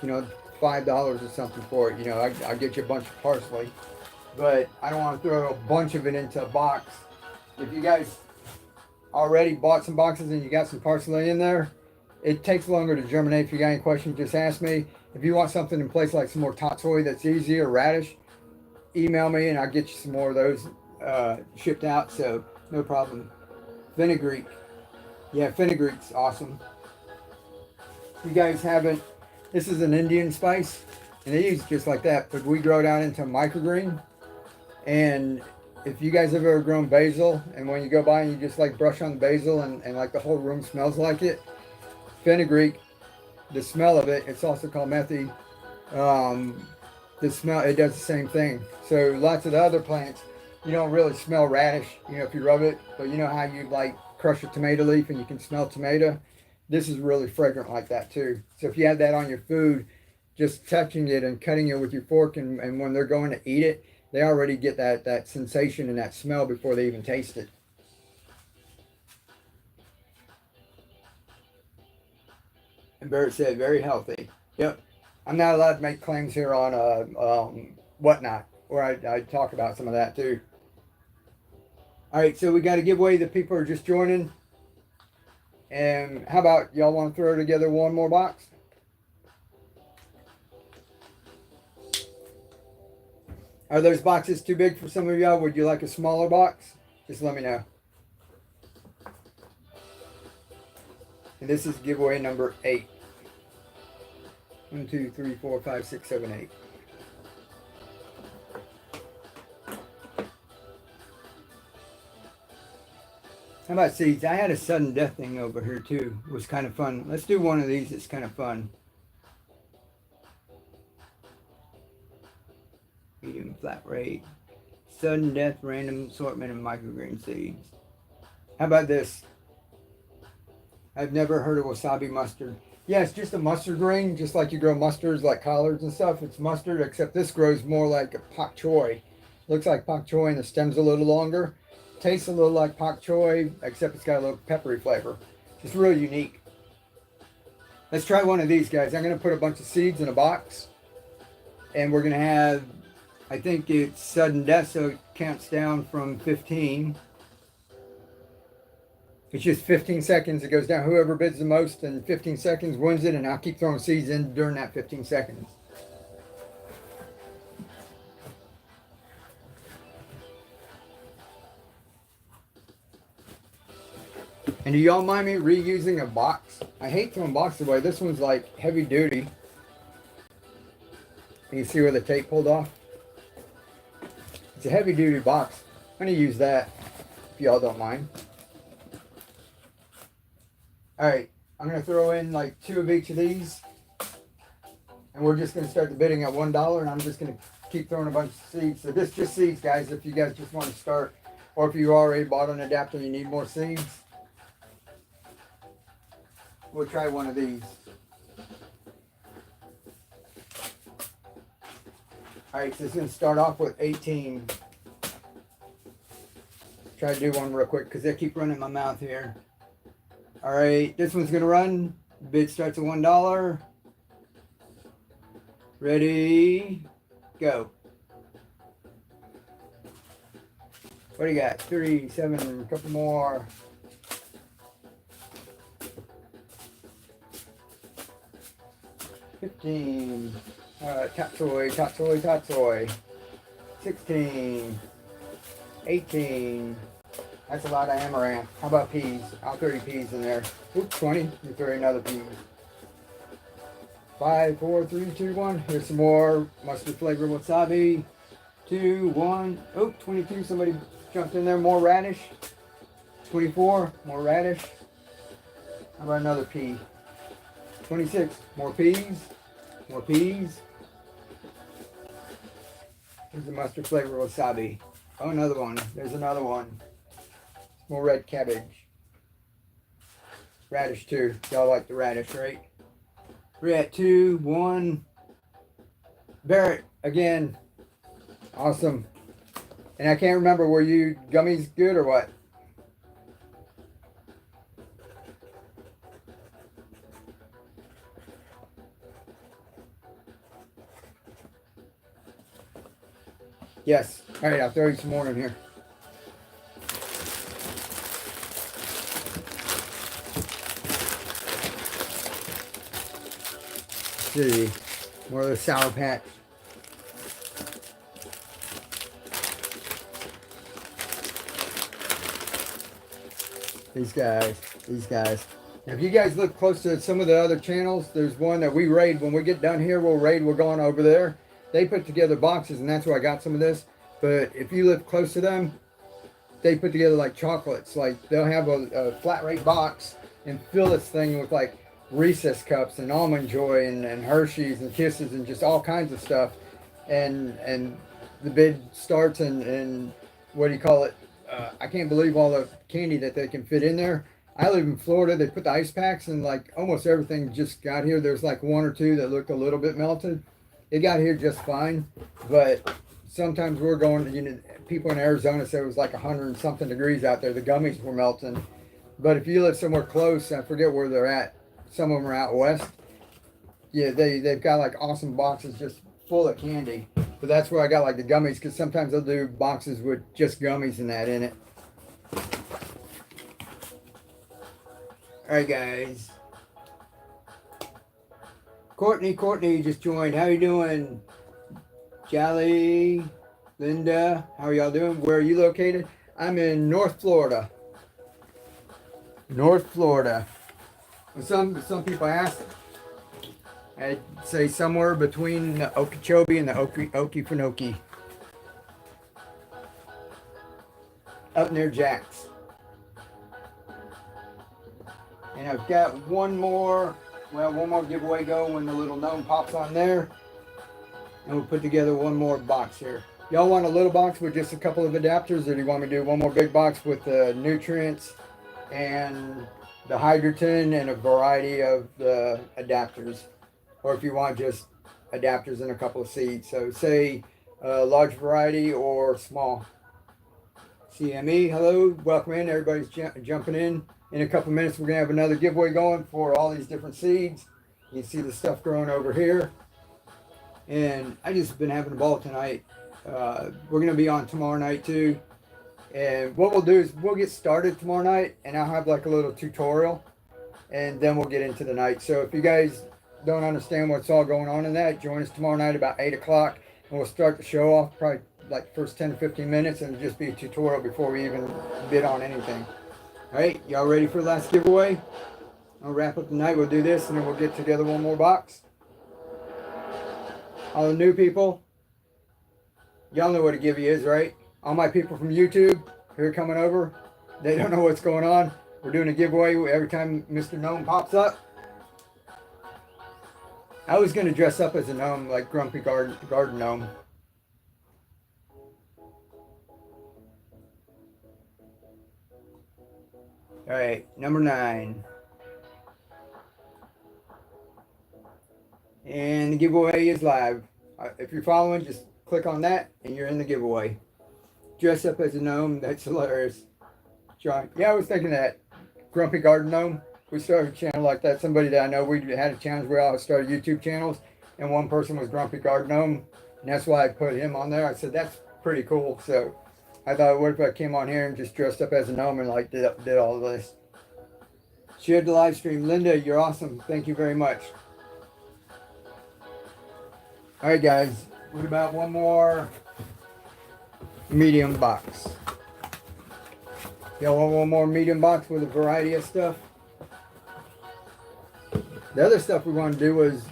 $5 or something for it, I'll get you a bunch of parsley. But I don't want to throw a bunch of it into a box. If you guys already bought some boxes and you got some parsley in there, it takes longer to germinate. If you got any questions, just ask me. If you want something in place like some more tatsoi that's easy, or radish, email me and I'll get you some more of those shipped out. So no problem. Fenugreek. Yeah, fenugreek's awesome. you guys haven't, this is an Indian spice, and they use it just like that, but we grow it out into microgreen. And if you guys have ever grown basil, and when you go by and you just like brush on the basil and like the whole room smells like it, fenugreek, the smell of it, it's also called methy. The smell, it does the same thing. So lots of the other plants, you don't really smell radish, you know, if you rub it, but you know how you like crush a tomato leaf and you can smell tomato? This is really fragrant like that too. So if you have that on your food, just touching it and cutting it with your fork, and when they're going to eat it, they already get that sensation and that smell before they even taste it. And Barrett said, very healthy. Yep. I'm not allowed to make claims here on whatnot, or I talk about some of that too. All right, so we got a giveaway that people are just joining. And how about y'all want to throw together one more box? Are those boxes too big for some of y'all? Would you like a smaller box? Just let me know. And this is giveaway number 8. 1, 2, 3, 4, 5, 6, 7, 8. How about seeds? I had a sudden death thing over here too. It was kind of fun. Let's do one of these. It's kind of fun. Medium flat rate. Sudden death random assortment of microgreen seeds. How about this? I've never heard of wasabi mustard. Yeah, it's just a mustard grain, just like you grow mustards like collards and stuff. It's mustard, except this grows more like a pak choy. Looks like pak choy and the stem's a little longer. Tastes a little like pak choy, except it's got a little peppery flavor. It's really unique. Let's try one of these, guys. I'm going to put a bunch of seeds in a box. And we're going to have, I think it's sudden death, so it counts down from 15. It's just 15 seconds. It goes down. Whoever bids the most in 15 seconds wins it, and I'll keep throwing seeds in during that 15 seconds. And do y'all mind me reusing a box? I hate throwing boxes away. This one's like heavy duty. You can see where the tape pulled off. It's a heavy duty box. I'm going to use that if y'all don't mind. Alright, I'm going to throw in like 2 of each of these. And we're just going to start the bidding at $1, and I'm just going to keep throwing a bunch of seeds. So this is just seeds, guys, if you guys just want to start. Or if you already bought an adapter and you need more seeds. We'll try one of these. Alright, so it's going to start off with 18. Try to do one real quick because they keep running my mouth here. Alright, this one's going to run. Bid starts at $1. Ready, go. What do you got? 3, 7, a couple more. 15. Top soy. 16. 18. That's a lot of amaranth. How about peas? I'll throw your peas in there. Oops, 20. You throw another pea. 5, 4, 3, 2, 1. Here's some more mustard flavored wasabi. 2, 1. Oh, 22. Somebody jumped in there. More radish. 24. More radish. How about another pea? 26. More peas. More peas. Here's the mustard flavored wasabi. Oh, another one. There's another one. More red cabbage. Radish too. Y'all like the radish, right? We're at 2, 1. Barrett, again. Awesome. And I can't remember, were you gummies good or what? Yes. All right, I'll throw you some more in here. See, more of the Sour Patch. These guys. If you guys look close to some of the other channels, there's one that we raid. When we get done here, we'll raid. We're going over there. They put together boxes, and that's where I got some of this. But if you live close to them, they put together like chocolates. Like they'll have a flat rate box and fill this thing with like Reese's cups and Almond Joy and Hershey's and Kisses and just all kinds of stuff. And the bid starts and what do you call it? I can't believe all the candy that they can fit in there. I live in Florida. They put the ice packs and like almost everything just got here. There's like one or two that looked a little bit melted. It got here just fine, but sometimes we're going to, you know, people in Arizona said it was like 100 and something degrees out there. The gummies were melting. But if you live somewhere close, I forget where they're at. Some of them are out west. Yeah, they've got like awesome boxes just full of candy. But that's where I got like the gummies, because sometimes they'll do boxes with just gummies and that in it. Alright guys. Courtney just joined. How you doing? Jolly, Linda, how are y'all doing? Where are you located? I'm in North Florida. North Florida. Some people ask, I'd say somewhere between the Okeechobee and the Okefenokee. Up near Jack's. And I've got one more giveaway going when the little gnome pops on there. And we'll put together one more box here. Y'all want a little box with just a couple of adapters, or do you want me to do one more big box with the nutrients and the hydrogen and a variety of the adapters? Or if you want just adapters and a couple of seeds. So say large variety or small. CME, hello, welcome in. Everybody's jumping in. In a couple minutes, we're going to have another giveaway going for all these different seeds. You can see the stuff growing over here. And I just been having a ball tonight. We're going to be on tomorrow night too. And what we'll do is we'll get started tomorrow night, and I'll have like a little tutorial. And then we'll get into the night. So if you guys don't understand what's all going on in that, join us tomorrow night about 8 o'clock. And we'll start the show off probably like first 10 to 15 minutes, and it'll just be a tutorial before we even bid on anything. All right, y'all ready for the last giveaway? I'll wrap up the night. We'll do this, and then we'll get together one more box. All the new people, y'all know what a giveaway is, right? All my people from YouTube who are coming over, they don't know what's going on. We're doing a giveaway every time Mr. Gnome pops up. I was going to dress up as a gnome, like Grumpy Garden Gnome. All right, number 9. And the giveaway is live. If you're following, just click on that and you're in the giveaway. Dress up as a gnome, that's hilarious. John, yeah, I was thinking that. Grumpy Garden Gnome. We started a channel like that. Somebody that I know, we had a challenge where I started YouTube channels, and one person was Grumpy Garden Gnome, and that's why I put him on there. I said, that's pretty cool. So I thought, what if I came on here and just dressed up as a gnome and like did all of this? Shared the live stream. Linda, you're awesome. Thank you very much. All right, guys. What about one more medium box? Y'all want one more medium box with a variety of stuff? The other stuff we want to do was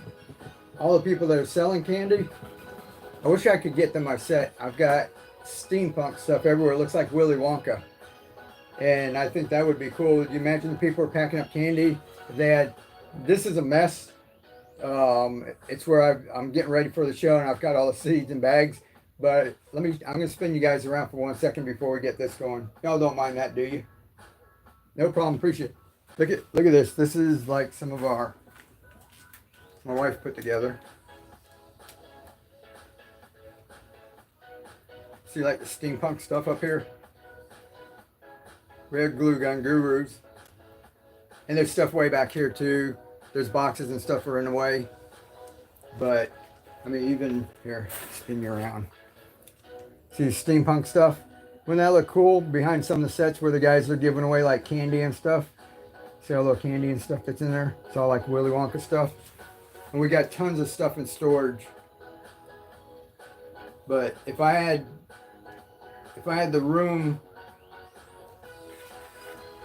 all the people that are selling candy. I wish I could get them my set. I've got steampunk stuff everywhere. It looks like Willy Wonka. And I think that would be cool. You imagine the people are packing up candy. If they had, this is a mess. It's where I'm getting ready for the show, and I've got all the seeds and bags. But I'm going to spin you guys around for 1 second before we get this going. Y'all don't mind that, do you? No problem. Appreciate it. Look at this. This is like some of my wife put together. See like the steampunk stuff up here? Red glue gun gurus. And there's stuff way back here too. There's boxes and stuff are in the way. But, I mean, even here, spin me around. See the steampunk stuff? Wouldn't that look cool? Behind some of the sets where the guys are giving away like candy and stuff. See all the candy and stuff that's in there? It's all like Willy Wonka stuff. And we got tons of stuff in storage. But if I had the room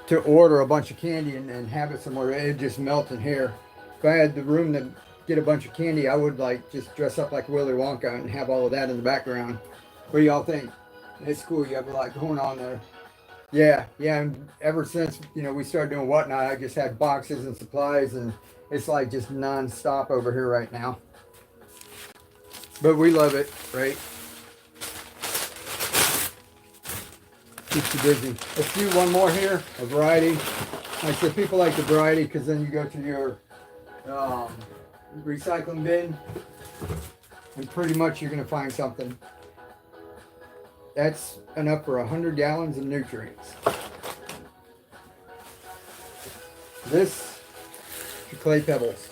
to order a bunch of candy and have it somewhere. It'd just melt in here. If I had the room to get a bunch of candy, I would like just dress up like Willy Wonka and have all of that in the background. What do y'all think? It's cool. You have a lot going on there. Yeah, yeah. And ever since, you know, we started doing Whatnot, I just had boxes and supplies, and it's like just non-stop over here right now. But we love it, right? Keeps you busy. Let's do one more here, a variety. Like I said, people like the variety because then you go to your recycling bin and pretty much you're going to find something. That's enough for 100 gallons of nutrients. This is clay pebbles.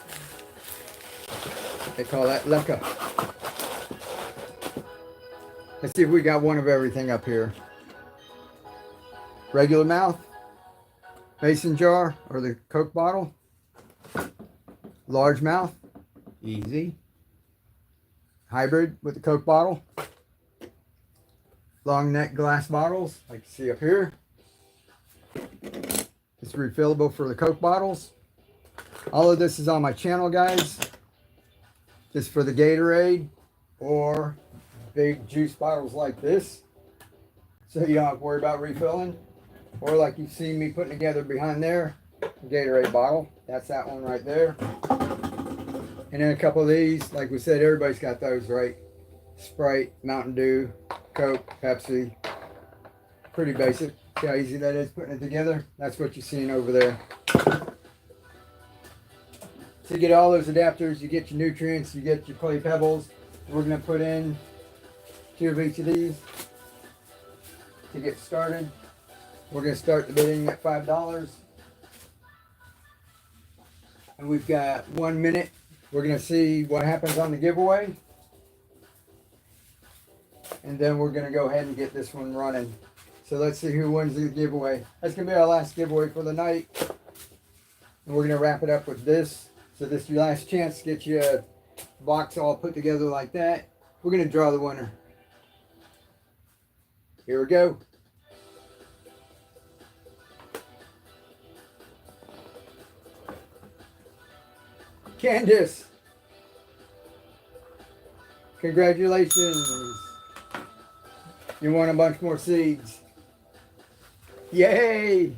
They call that leca. Let's see if we got one of everything up here. Regular mouth, mason jar, or the Coke bottle. Large mouth, easy. Hybrid with the Coke bottle. Long neck glass bottles, like you see up here. It's refillable for the Coke bottles. All of this is on my channel, guys. This is for the Gatorade or big juice bottles like this, so you don't have to worry about refilling. Or like you've seen me putting together behind there, Gatorade bottle. That's that one right there. And then a couple of these, like we said, everybody's got those, right? Sprite, Mountain Dew, Coke, Pepsi. Pretty basic. See how easy that is putting it together? That's what you're seeing over there. So you get all those adapters, you get your nutrients, you get your clay pebbles. We're going to put in 2 of each of these to get started. We're going to start the bidding at $5. And we've got 1 minute. We're going to see what happens on the giveaway. And then we're going to go ahead and get this one running. So let's see who wins the giveaway. That's going to be our last giveaway for the night. And we're going to wrap it up with this. So this is your last chance to get you a box all put together like that. We're going to draw the winner. Here we go. Candace. Congratulations. You won a bunch more seeds. Yay.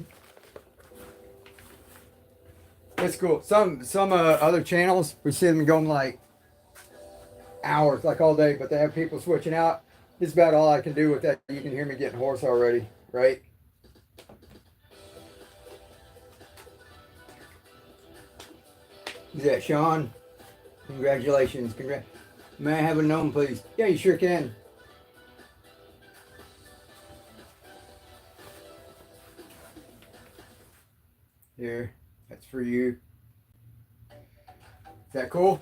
It's cool. Some other channels, we see them going like hours, like all day, but they have people switching out. This is about all I can do with that. You can hear me getting hoarse already, right? Is that Sean? Congratulations. May I have a gnome, please? Yeah, you sure can. Here, that's for you. Is that cool?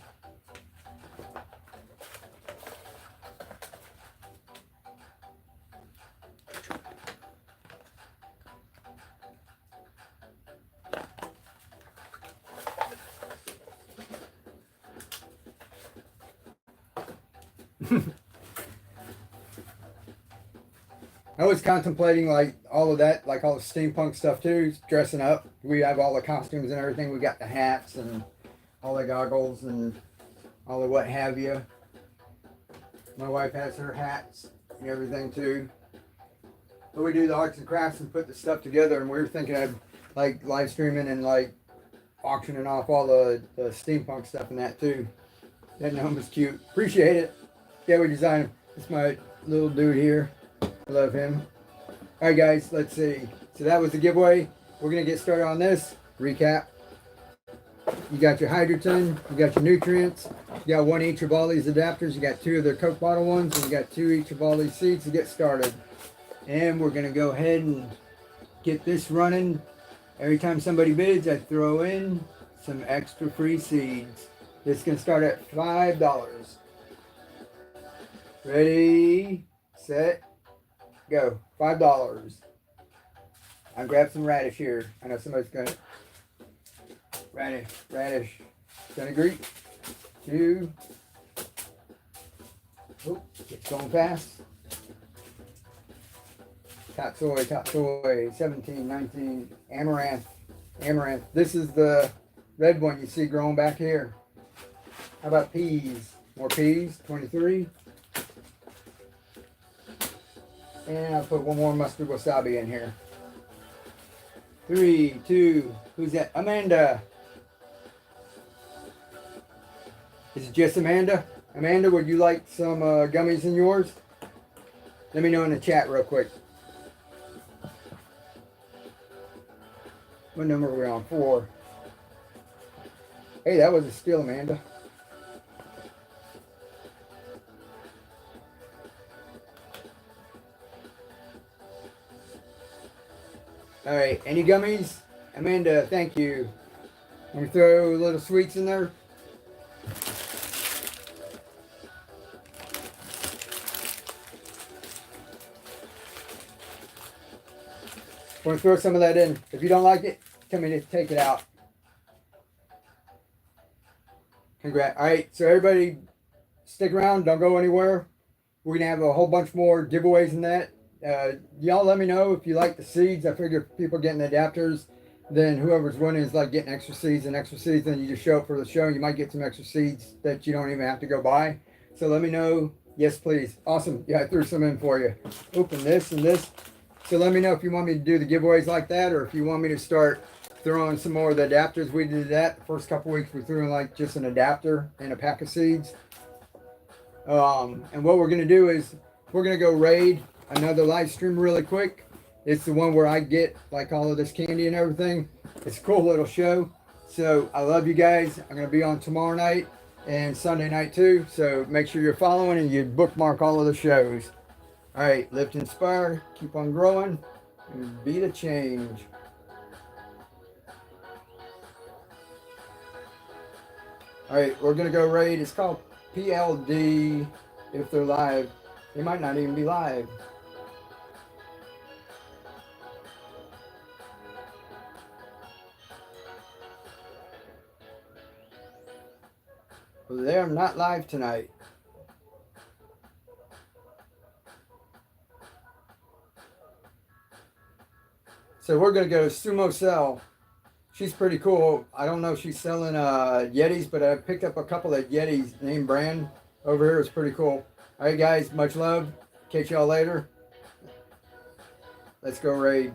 I was contemplating like all of that, like all the steampunk stuff too, dressing up. We have all the costumes and everything. We got the hats and all the goggles and all the what have you. My wife has her hats and everything too. But we do the arts and crafts and put the stuff together, and we were thinking of like live streaming and like auctioning off all the steampunk stuff and that too. That gnome was cute. Appreciate it. Yeah, we designed him. It's my little dude here. I love him. All right, guys, let's see. So that was the giveaway. We're going to get started on this. Recap. You got your hydrogen. You got your nutrients. You got 1 each of all these adapters. You got 2 of their Coke bottle ones. And you got 2 each of all these seeds to get started. And we're going to go ahead and get this running. Every time somebody bids, I throw in some extra free seeds. This can start at $5. Ready, set, go. $5. I'll grab some radish here. I know somebody's gonna radish. Gonna greet. 2. Oh, it's going fast. Top soy, 17, 19, amaranth, amaranth. This is the red one you see growing back here. How about peas? More peas, 23. And I'll put one more mustard wasabi in here. 3, 2, who's that? Amanda. Is it just Amanda? Amanda, would you like some gummies in yours? Let me know in the chat real quick. What number are we on? 4. Hey, that was a steal, Amanda. All right, any gummies? Amanda, thank you. Let me throw little sweets in there. I'm going to throw some of that in. If you don't like it, tell me to take it out. Congrats. All right, so everybody stick around. Don't go anywhere. We're going to have a whole bunch more giveaways in that. Y'all let me know if you like the seeds. I figure if people getting adapters, then whoever's winning is like getting extra seeds, then you just show up for the show. You might get some extra seeds that you don't even have to go buy. So let me know. Yes, please. Awesome. Yeah, I threw some in for you. Open this and this. So let me know if you want me to do the giveaways like that, or if you want me to start throwing some more of the adapters. We did that the first couple weeks. We threw in like just an adapter and a pack of seeds. And what we're going to do is we're going to go raid another live stream really quick. It's the one where I get like all of this candy and everything. It's a cool little show. So I love you guys. I'm going to be on tomorrow night and Sunday night too. So make sure you're following and you bookmark all of the shows. All right, lift, inspire, keep on growing, and be the change. All right, we're going to go raid. It's called PLD. If they're live, they might not even be live. Well, they're not live tonight. So we're going to go Sumo Cell. She's pretty cool. I don't know if she's selling Yetis, but I picked up a couple of Yetis, name brand over here. It's pretty cool. All right, guys, much love. Catch y'all later. Let's go raid.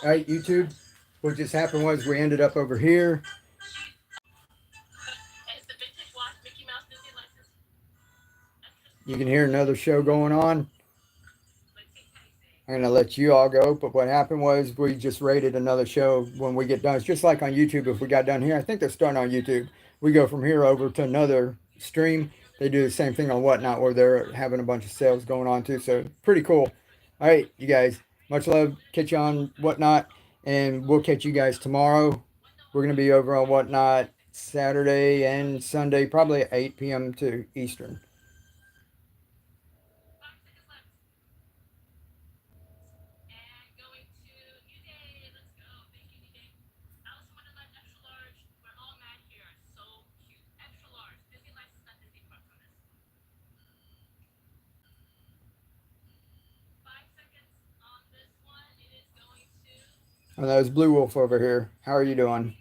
All right, YouTube. What just happened was we ended up over here. You can hear another show going on. I'm going to let you all go. But what happened was we just rated another show when we get done. It's just like on YouTube. If we got done here, I think they're starting on YouTube. We go from here over to another stream. They do the same thing on Whatnot where they're having a bunch of sales going on too. So pretty cool. All right, you guys. Much love. Catch you on Whatnot. And we'll catch you guys tomorrow. We're going to be over on Whatnot Saturday and Sunday, probably at 8 p.m. to Eastern. Oh, that was Blue Wolf over here. How are you doing?